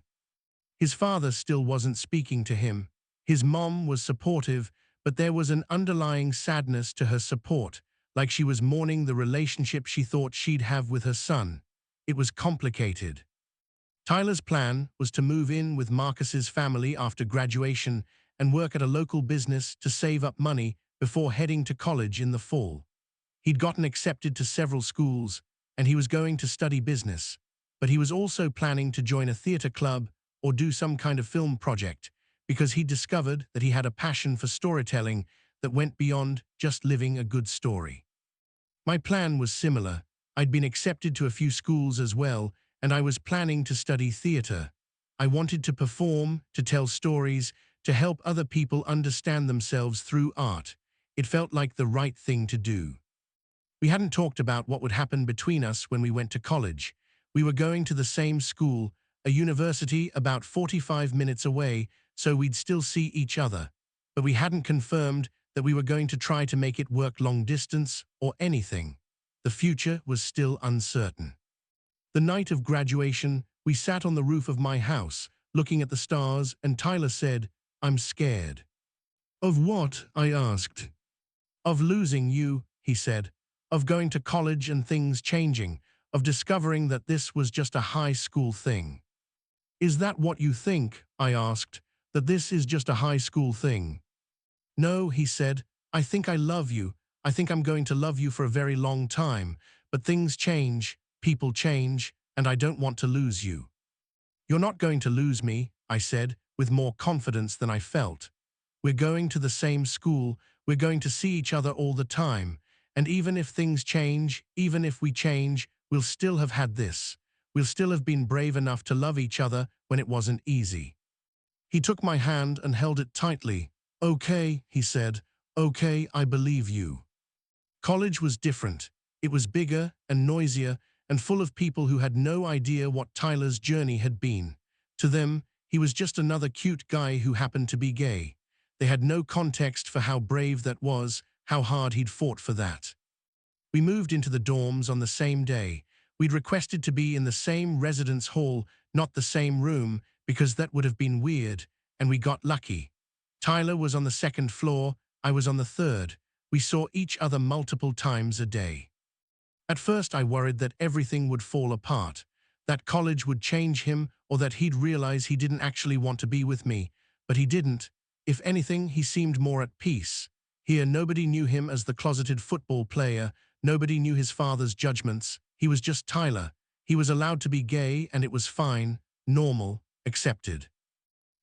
His father still wasn't speaking to him. His mom was supportive, but there was an underlying sadness to her support, like she was mourning the relationship she thought she'd have with her son. It was complicated. Tyler's plan was to move in with Marcus's family after graduation and work at a local business to save up money before heading to college in the fall. He'd gotten accepted to several schools, and he was going to study business, but he was also planning to join a theater club or do some kind of film project, because he discovered that he had a passion for storytelling that went beyond just living a good story. My plan was similar. I'd been accepted to a few schools as well, and I was planning to study theater. I wanted to perform, to tell stories, to help other people understand themselves through art. It felt like the right thing to do. We hadn't talked about what would happen between us when we went to college. We were going to the same school, a university about 45 minutes away, so we'd still see each other. But we hadn't confirmed that we were going to try to make it work long distance or anything. The future was still uncertain. The night of graduation, we sat on the roof of my house, looking at the stars, and Tyler said, "I'm scared." "Of what?" I asked. "Of losing you," he said. "Of going to college and things changing. Of discovering that this was just a high school thing." "Is that what you think?" I asked. "That this is just a high school thing?" "No," he said. "I think I love you. I think I'm going to love you for a very long time. But things change, people change, and I don't want to lose you." "You're not going to lose me," I said, with more confidence than I felt. "We're going to the same school. We're going to see each other all the time. And even if things change, even if we change, we'll still have had this. We'll still have been brave enough to love each other when it wasn't easy." He took my hand and held it tightly. "Okay," he said. "Okay, I believe you." College was different. It was bigger and noisier and full of people who had no idea what Tyler's journey had been. To them, he was just another cute guy who happened to be gay. They had no context for how brave that was, how hard he'd fought for that. We moved into the dorms on the same day. We'd requested to be in the same residence hall, not the same room, because that would have been weird, and we got lucky. Tyler was on the second floor, I was on the third. We saw each other multiple times a day. At first I worried that everything would fall apart, that college would change him, or that he'd realize he didn't actually want to be with me, but he didn't. If anything, he seemed more at peace. Here, nobody knew him as the closeted football player, nobody knew his father's judgments. He was just Tyler. He was allowed to be gay and it was fine, normal, accepted.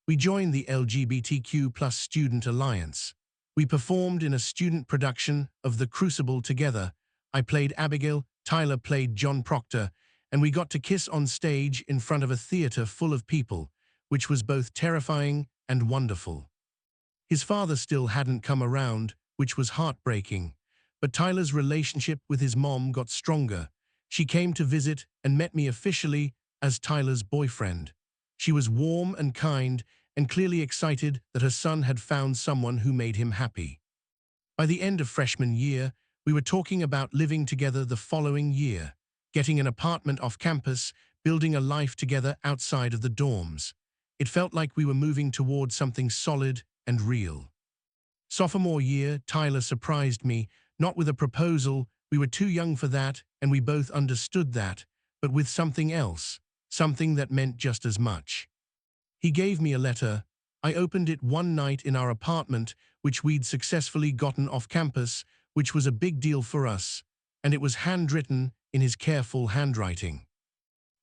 We joined the LGBTQ+ Student Alliance. We performed in a student production of The Crucible together. I played Abigail, Tyler played John Proctor, and we got to kiss on stage in front of a theater full of people, which was both terrifying and wonderful. His father still hadn't come around, which was heartbreaking, but Tyler's relationship with his mom got stronger. She came to visit and met me officially as Tyler's boyfriend. She was warm and kind and clearly excited that her son had found someone who made him happy. By the end of freshman year, we were talking about living together the following year, getting an apartment off campus, building a life together outside of the dorms. It felt like we were moving towards something solid and real. Sophomore year, Tyler surprised me, not with a proposal. We were too young for that, and we both understood that, but with something else, something that meant just as much. He gave me a letter. I opened it one night in our apartment, which we'd successfully gotten off campus, which was a big deal for us, and it was handwritten in his careful handwriting.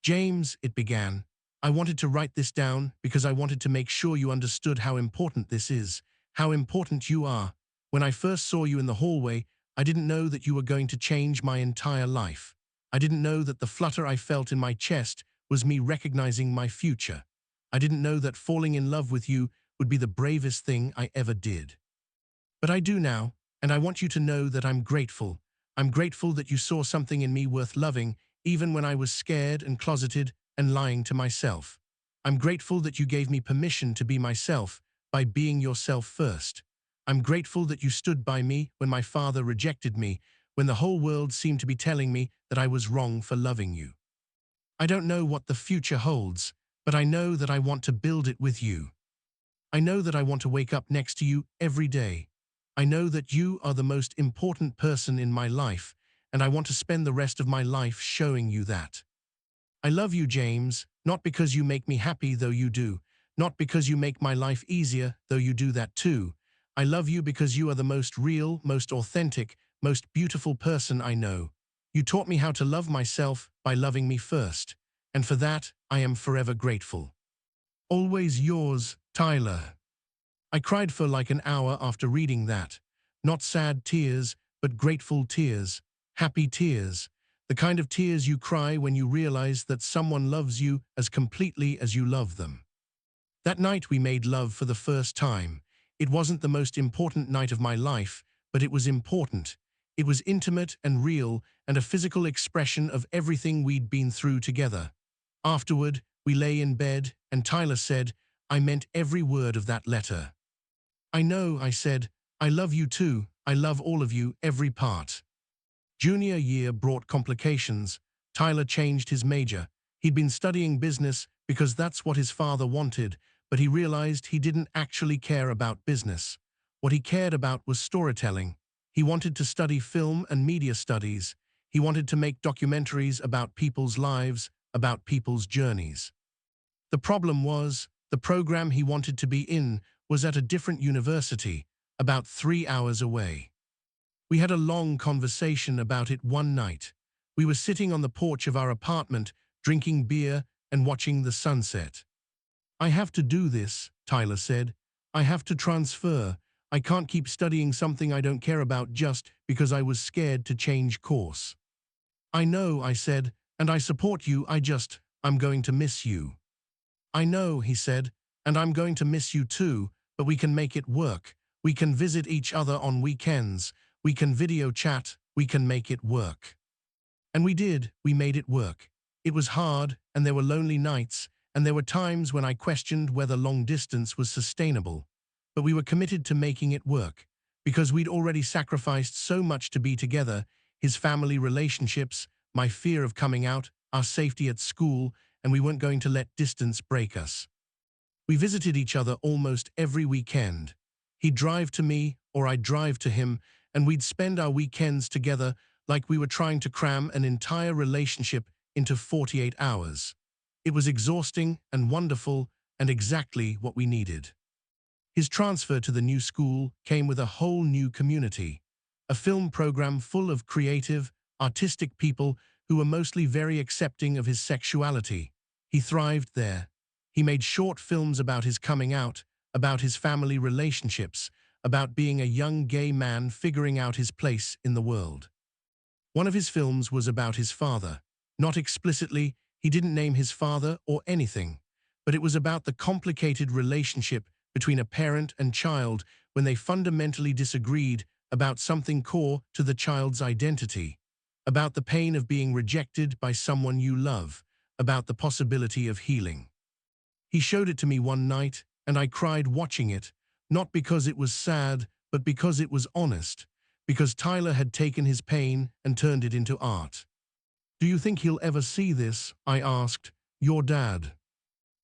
"James," it began, "I wanted to write this down because I wanted to make sure you understood how important this is, how important you are. When I first saw you in the hallway, I didn't know that you were going to change my entire life. I didn't know that the flutter I felt in my chest was me recognizing my future. I didn't know that falling in love with you would be the bravest thing I ever did. But I do now, and I want you to know that I'm grateful. I'm grateful that you saw something in me worth loving, even when I was scared and closeted and lying to myself. I'm grateful that you gave me permission to be myself by being yourself first. I'm grateful that you stood by me when my father rejected me, when the whole world seemed to be telling me that I was wrong for loving you. I don't know what the future holds, but I know that I want to build it with you. I know that I want to wake up next to you every day. I know that you are the most important person in my life, and I want to spend the rest of my life showing you that. I love you, James, not because you make me happy, though you do, not because you make my life easier, though you do that too. I love you because you are the most real, most authentic, most beautiful person I know. You taught me how to love myself by loving me first, and for that, I am forever grateful. Always yours, Tyler." I cried for like an hour after reading that. Not sad tears, but grateful tears, happy tears, the kind of tears you cry when you realize that someone loves you as completely as you love them. That night we made love for the first time. It wasn't the most important night of my life, but it was important. It was intimate and real, and a physical expression of everything we'd been through together. Afterward, we lay in bed, and Tyler said, "I meant every word of that letter." "I know," I said. "I love you too. I love all of you, every part." Junior year brought complications. Tyler changed his major. He'd been studying business because that's what his father wanted, but he realized he didn't actually care about business. What he cared about was storytelling. He wanted to study film and media studies. He wanted to make documentaries about people's lives, about people's journeys. The problem was, the program he wanted to be in was at a different university, about 3 hours away. We had a long conversation about it one night. We were sitting on the porch of our apartment, drinking beer and watching the sunset. "I have to do this," Tyler said. "I have to transfer. I can't keep studying something I don't care about just because I was scared to change course." "I know," I said, "and I support you. I'm going to miss you." "I know," he said, "and I'm going to miss you too, but we can make it work. We can visit each other on weekends. We can video chat. We can make it work." And we did. We made it work. It was hard, and there were lonely nights, and there were times when I questioned whether long distance was sustainable. But we were committed to making it work, because we'd already sacrificed so much to be together: his family relationships, my fear of coming out, our safety at school, and we weren't going to let distance break us. We visited each other almost every weekend. He'd drive to me, or I'd drive to him, and we'd spend our weekends together like we were trying to cram an entire relationship into 48 hours. It was exhausting and wonderful, and exactly what we needed. His transfer to the new school came with a whole new community, a film program full of creative, artistic people who were mostly very accepting of his sexuality. He thrived there. He made short films about his coming out, about his family relationships, about being a young gay man figuring out his place in the world. One of his films was about his father. Not explicitly, he didn't name his father or anything, but it was about the complicated relationship between a parent and child when they fundamentally disagreed about something core to the child's identity, about the pain of being rejected by someone you love, about the possibility of healing. He showed it to me one night, and I cried watching it, not because it was sad, but because it was honest, because Tyler had taken his pain and turned it into art. "Do you think he'll ever see this?" I asked. "Your dad."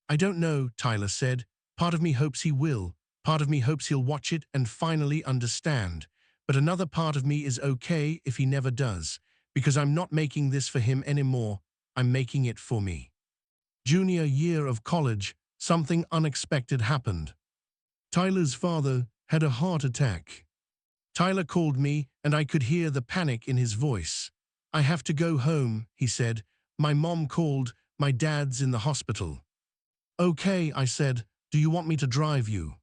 "I don't know," Tyler said. "Part of me hopes he will. Part of me hopes he'll watch it and finally understand. But another part of me is okay if he never does, because I'm not making this for him anymore. I'm making it for me." Junior year of college, something unexpected happened. Tyler's father had a heart attack. Tyler called me, and I could hear the panic in his voice. "I have to go home," he said. "My mom called. My dad's in the hospital." "Okay," I said. "Do you want me to drive you?"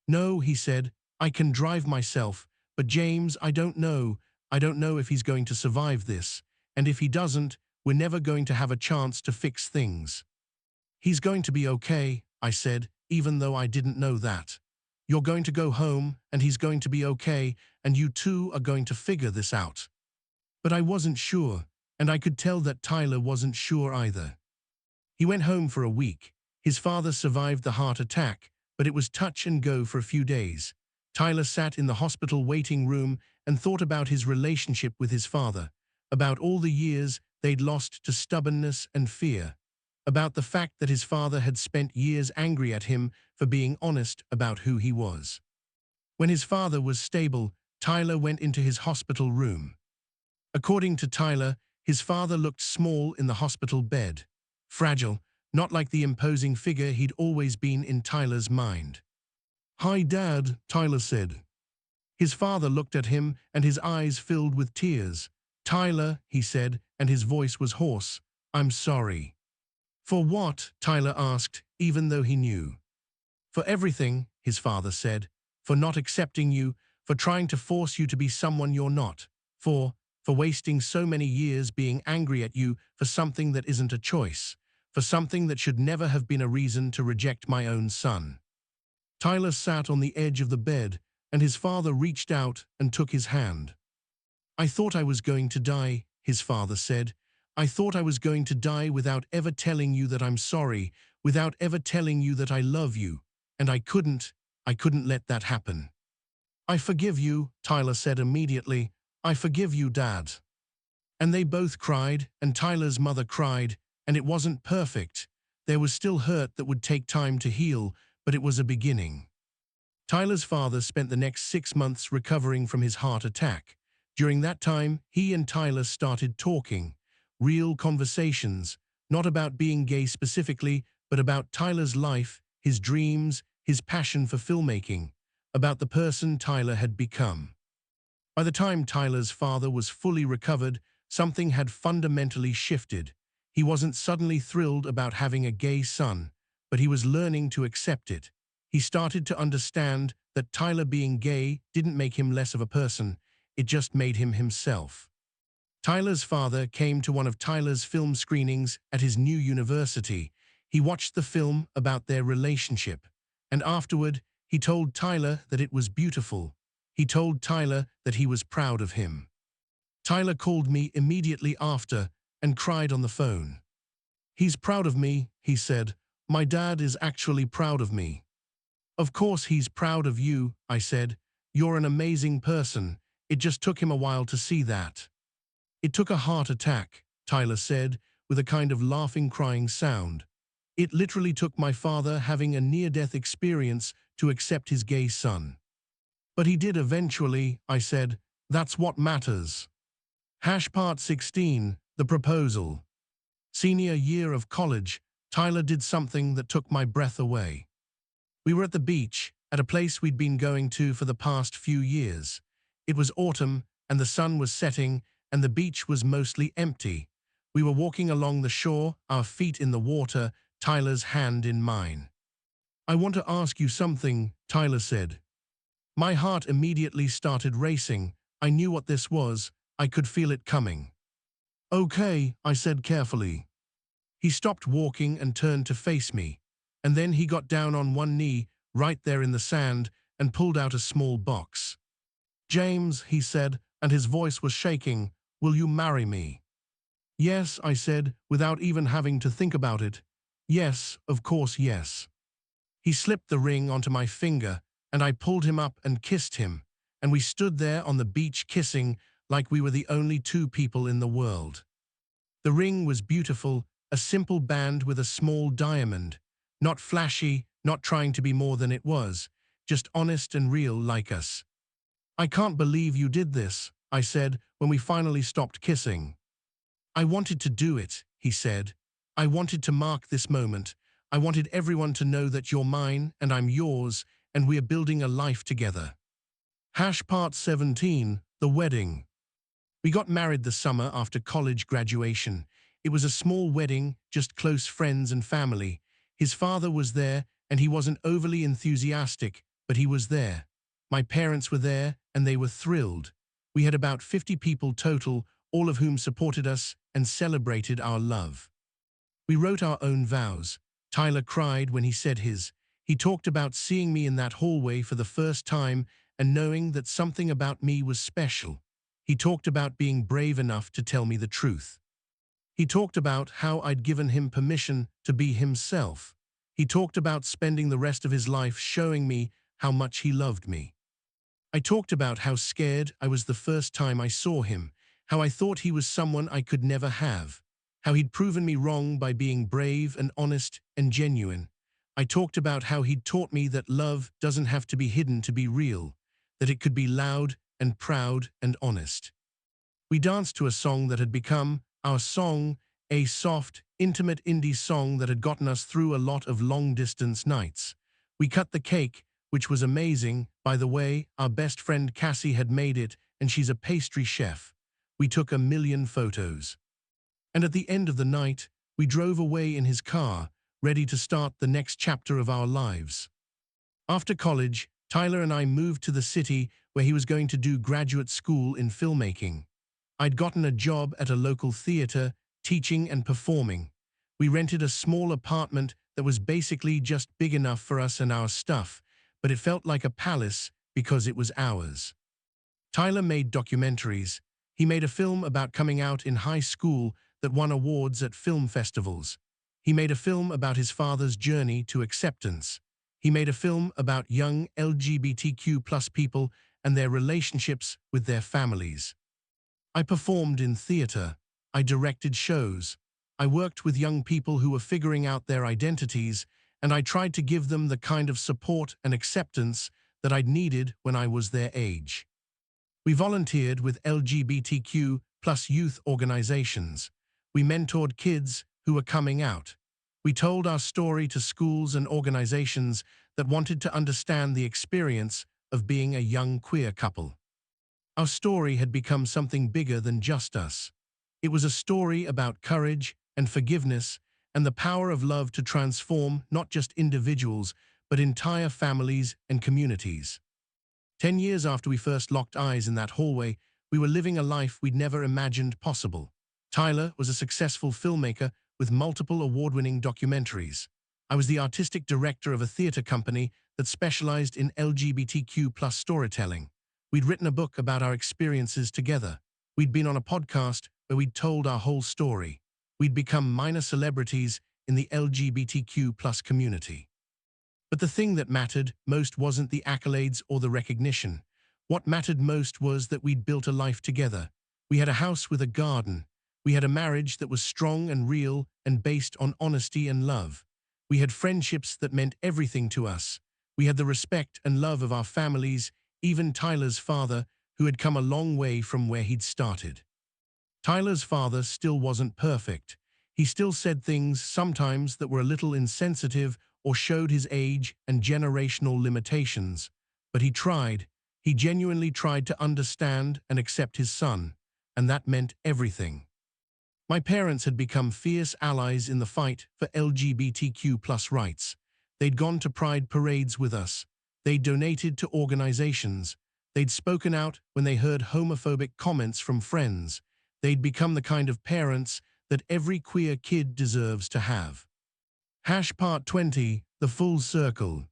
"No," he said. "I can drive myself. But James, I don't know. I don't know if he's going to survive this. And if he doesn't, we're never going to have a chance to fix things." "He's going to be okay," I said, even though I didn't know that. "You're going to go home, and he's going to be okay, and you two are going to figure this out." But I wasn't sure, and I could tell that Tyler wasn't sure either. He went home for a week. His father survived the heart attack, but it was touch and go for a few days. Tyler sat in the hospital waiting room and thought about his relationship with his father, about all the years they'd lost to stubbornness and fear, about the fact that his father had spent years angry at him for being honest about who he was. When his father was stable, Tyler went into his hospital room. According to Tyler, his father looked small in the hospital bed, fragile, not like the imposing figure he'd always been in Tyler's mind. "Hi, Dad," Tyler said. His father looked at him, and his eyes filled with tears. "Tyler," he said, and his voice was hoarse, "I'm sorry." "For what?" Tyler asked, even though he knew. "For everything," his father said. "For not accepting you, for trying to force you to be someone you're not, for wasting so many years being angry at you for something that isn't a choice, for something that should never have been a reason to reject my own son." Tyler sat on the edge of the bed, and his father reached out and took his hand. "I thought I was going to die," his father said. "I thought I was going to die without ever telling you that I'm sorry, without ever telling you that I love you, and I couldn't let that happen." "I forgive you," Tyler said immediately. "I forgive you, Dad." And they both cried, and Tyler's mother cried, and it wasn't perfect. There was still hurt that would take time to heal, but it was a beginning. Tyler's father spent the next 6 months recovering from his heart attack. During that time, he and Tyler started talking. Real conversations, not about being gay specifically, but about Tyler's life, his dreams, his passion for filmmaking, about the person Tyler had become. By the time Tyler's father was fully recovered, something had fundamentally shifted. He wasn't suddenly thrilled about having a gay son, but he was learning to accept it. He started to understand that Tyler being gay didn't make him less of a person, it just made him himself. Tyler's father came to one of Tyler's film screenings at his new university. He watched the film about their relationship, and afterward, he told Tyler that it was beautiful. He told Tyler that he was proud of him. Tyler called me immediately after and cried on the phone. "He's proud of me," he said. "My dad is actually proud of me." "Of course he's proud of you," I said. "You're an amazing person. It just took him a while to see that." "It took a heart attack," Tyler said, with a kind of laughing, crying sound. "It literally took my father having a near-death experience to accept his gay son." "But he did eventually," I said. "That's what matters." Part 16, the proposal. Senior year of college, Tyler did something that took my breath away. We were at the beach, at a place we'd been going to for the past few years. It was autumn, and the sun was setting, and the beach was mostly empty. We were walking along the shore, our feet in the water, Tyler's hand in mine. "I want to ask you something," Tyler said. My heart immediately started racing. I knew what this was. I could feel it coming. "Okay," I said carefully. He stopped walking and turned to face me. And then he got down on one knee, right there in the sand, and pulled out a small box. "James," he said, and his voice was shaking, "will you marry me?" "Yes," I said, without even having to think about it. "Yes, of course, yes." He slipped the ring onto my finger, and I pulled him up and kissed him, and we stood there on the beach kissing like we were the only two people in the world. The ring was beautiful, a simple band with a small diamond, not flashy, not trying to be more than it was, just honest and real like us. "I can't believe you did this," I said when we finally stopped kissing. "I wanted to do it," he said. "I wanted to mark this moment. I wanted everyone to know that you're mine and I'm yours, and we're building a life together." Part 17, the wedding. We got married the summer after college graduation. It was a small wedding, just close friends and family. His father was there, and he wasn't overly enthusiastic, but he was there. My parents were there, and they were thrilled. We had about 50 people total, all of whom supported us and celebrated our love. We wrote our own vows. Tyler cried when he said his. He talked about seeing me in that hallway for the first time and knowing that something about me was special. He talked about being brave enough to tell me the truth. He talked about how I'd given him permission to be himself. He talked about spending the rest of his life showing me how much he loved me. I talked about how scared I was the first time I saw him, how I thought he was someone I could never have, how he'd proven me wrong by being brave and honest and genuine. I talked about how he'd taught me that love doesn't have to be hidden to be real, that it could be loud and proud and honest. We danced to a song that had become our song, a soft, intimate indie song that had gotten us through a lot of long-distance nights. We cut the cake, which was amazing. By the way, our best friend Cassie had made it, and she's a pastry chef. We took a million photos. And at the end of the night, we drove away in his car, ready to start the next chapter of our lives. After college, Tyler and I moved to the city where he was going to do graduate school in filmmaking. I'd gotten a job at a local theater, teaching and performing. We rented a small apartment that was basically just big enough for us and our stuff, but it felt like a palace because it was ours. Tyler made documentaries. He made a film about coming out in high school that won awards at film festivals. He made a film about his father's journey to acceptance. He made a film about young LGBTQ+ people and their relationships with their families. I performed in theater. I directed shows. I worked with young people who were figuring out their identities, and I tried to give them the kind of support and acceptance that I'd needed when I was their age. We volunteered with LGBTQ+ youth organizations. We mentored kids who were coming out. We told our story to schools and organizations that wanted to understand the experience of being a young queer couple. Our story had become something bigger than just us. It was a story about courage and forgiveness and the power of love to transform not just individuals, but entire families and communities. 10 years after we first locked eyes in that hallway, we were living a life we'd never imagined possible. Tyler was a successful filmmaker with multiple award-winning documentaries. I was the artistic director of a theater company that specialized in LGBTQ+ storytelling. We'd written a book about our experiences together. We'd been on a podcast where we'd told our whole story. We'd become minor celebrities in the LGBTQ+ community. But the thing that mattered most wasn't the accolades or the recognition. What mattered most was that we'd built a life together. We had a house with a garden. We had a marriage that was strong and real and based on honesty and love. We had friendships that meant everything to us. We had the respect and love of our families, even Tyler's father, who had come a long way from where he'd started. Tyler's father still wasn't perfect. He still said things sometimes that were a little insensitive or showed his age and generational limitations. But he tried. He genuinely tried to understand and accept his son, and that meant everything. My parents had become fierce allies in the fight for LGBTQ+ rights. They'd gone to pride parades with us. They'd donated to organizations. They'd spoken out when they heard homophobic comments from friends. They'd become the kind of parents that every queer kid deserves to have. Part 20, the full circle.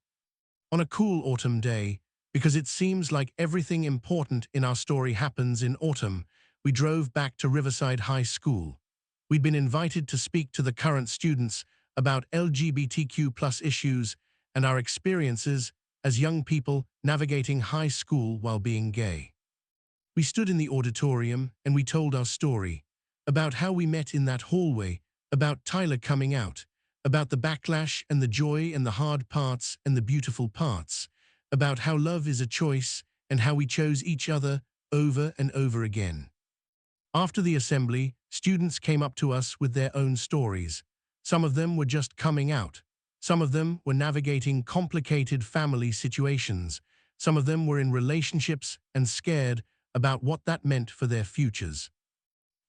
On a cool autumn day, because it seems like everything important in our story happens in autumn, we drove back to Riverside High School. We'd been invited to speak to the current students about LGBTQ+ issues and our experiences as young people navigating high school while being gay. We stood in the auditorium and we told our story, about how we met in that hallway, about Tyler coming out, about the backlash and the joy and the hard parts and the beautiful parts, about how love is a choice and how we chose each other over and over again. After the assembly, students came up to us with their own stories. Some of them were just coming out. Some of them were navigating complicated family situations. Some of them were in relationships and scared about what that meant for their futures.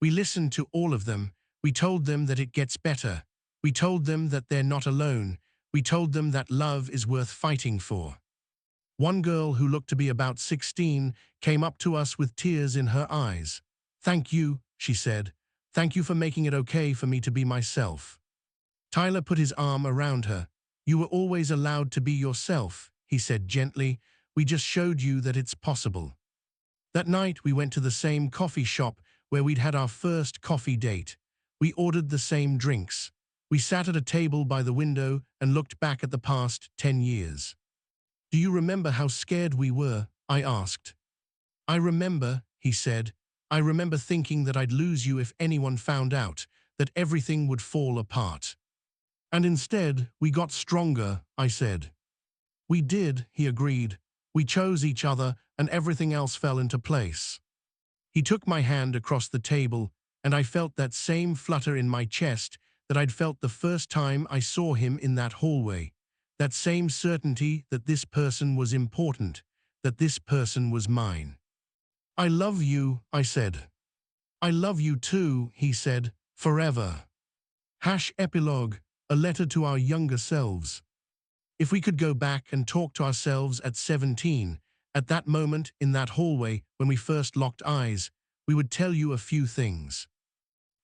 We listened to all of them. We told them that it gets better. We told them that they're not alone. We told them that love is worth fighting for. One girl who looked to be about 16 came up to us with tears in her eyes. "Thank you," she said. "Thank you for making it okay for me to be myself." Tyler put his arm around her. "You were always allowed to be yourself," he said gently. "We just showed you that it's possible." That night we went to the same coffee shop where we'd had our first coffee date. We ordered the same drinks. We sat at a table by the window and looked back at the past 10 years. "Do you remember how scared we were?" I asked. "I remember," he said. "I remember thinking that I'd lose you if anyone found out, that everything would fall apart." "And instead, we got stronger," I said. "We did," he agreed. "We chose each other and everything else fell into place." He took my hand across the table and I felt that same flutter in my chest that I'd felt the first time I saw him in that hallway. That same certainty that this person was important, that this person was mine. "I love you," I said. "I love you too," he said, "forever." Epilogue, a letter to our younger selves. If we could go back and talk to ourselves at 17, at that moment in that hallway when we first locked eyes, we would tell you a few things.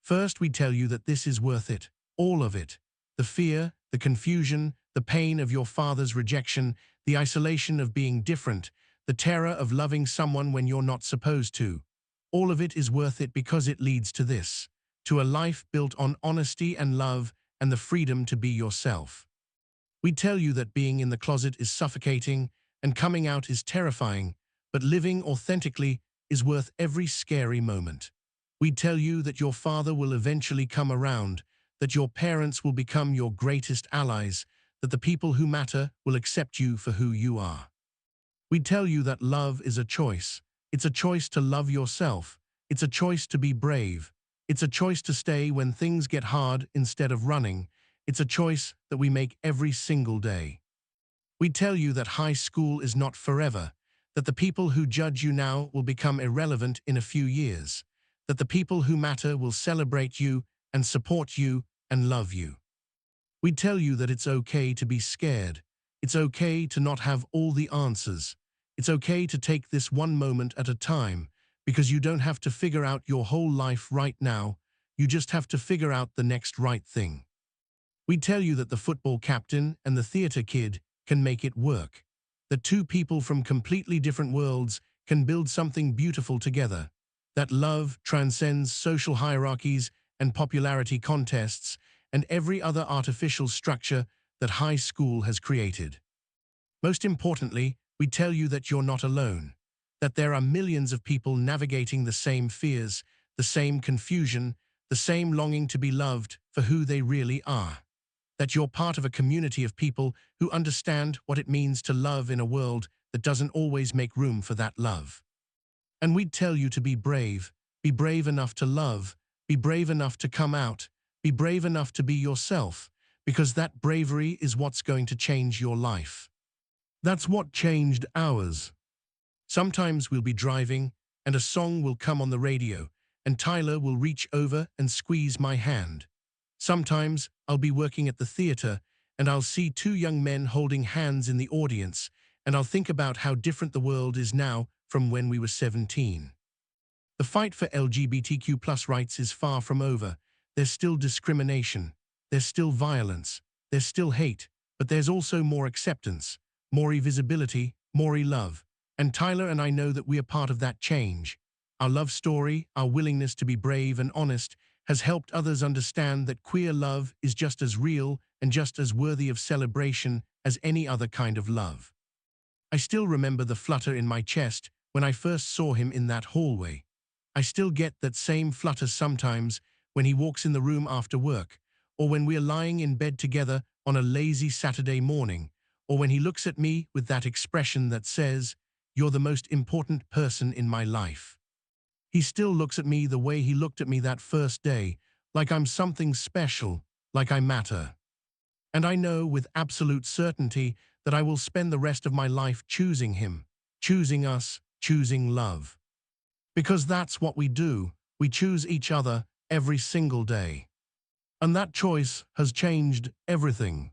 First, we'd tell you that this is worth it, all of it. The fear, the confusion, the pain of your father's rejection, the isolation of being different, the terror of loving someone when you're not supposed to. All of it is worth it because it leads to this, to a life built on honesty and love and the freedom to be yourself. We tell you that being in the closet is suffocating and coming out is terrifying, but living authentically is worth every scary moment. We tell you that your father will eventually come around, that your parents will become your greatest allies, that the people who matter will accept you for who you are. We tell you that love is a choice. It's a choice to love yourself. It's a choice to be brave. It's a choice to stay when things get hard instead of running. It's a choice that we make every single day. We tell you that high school is not forever, that the people who judge you now will become irrelevant in a few years, that the people who matter will celebrate you and support you and love you. We tell you that it's okay to be scared. It's okay to not have all the answers. It's okay to take this one moment at a time, because you don't have to figure out your whole life right now. You just have to figure out the next right thing. We tell you that the football captain and the theater kid can make it work, that two people from completely different worlds can build something beautiful together, that love transcends social hierarchies and popularity contests and every other artificial structure that high school has created. Most importantly, we tell you that you're not alone, that there are millions of people navigating the same fears, the same confusion, the same longing to be loved for who they really are, that you're part of a community of people who understand what it means to love in a world that doesn't always make room for that love. And we'd tell you to be brave enough to love, be brave enough to come out, be brave enough to be yourself, because that bravery is what's going to change your life. That's what changed ours. Sometimes we'll be driving and a song will come on the radio and Tyler will reach over and squeeze my hand. Sometimes I'll be working at the theater and I'll see two young men holding hands in the audience, and I'll think about how different the world is now from when we were 17. The fight for LGBTQ+ rights is far from over. There's still discrimination, there's still violence, there's still hate, but there's also more acceptance, more visibility, more love. And Tyler and I know that we are part of that change. Our love story, our willingness to be brave and honest, has helped others understand that queer love is just as real and just as worthy of celebration as any other kind of love. I still remember the flutter in my chest when I first saw him in that hallway. I still get that same flutter sometimes when he walks in the room after work, or when we're lying in bed together on a lazy Saturday morning, or when he looks at me with that expression that says, "You're the most important person in my life." He still looks at me the way he looked at me that first day, like I'm something special, like I matter. And I know with absolute certainty that I will spend the rest of my life choosing him, choosing us, choosing love. Because that's what we do. We choose each other every single day. And that choice has changed everything.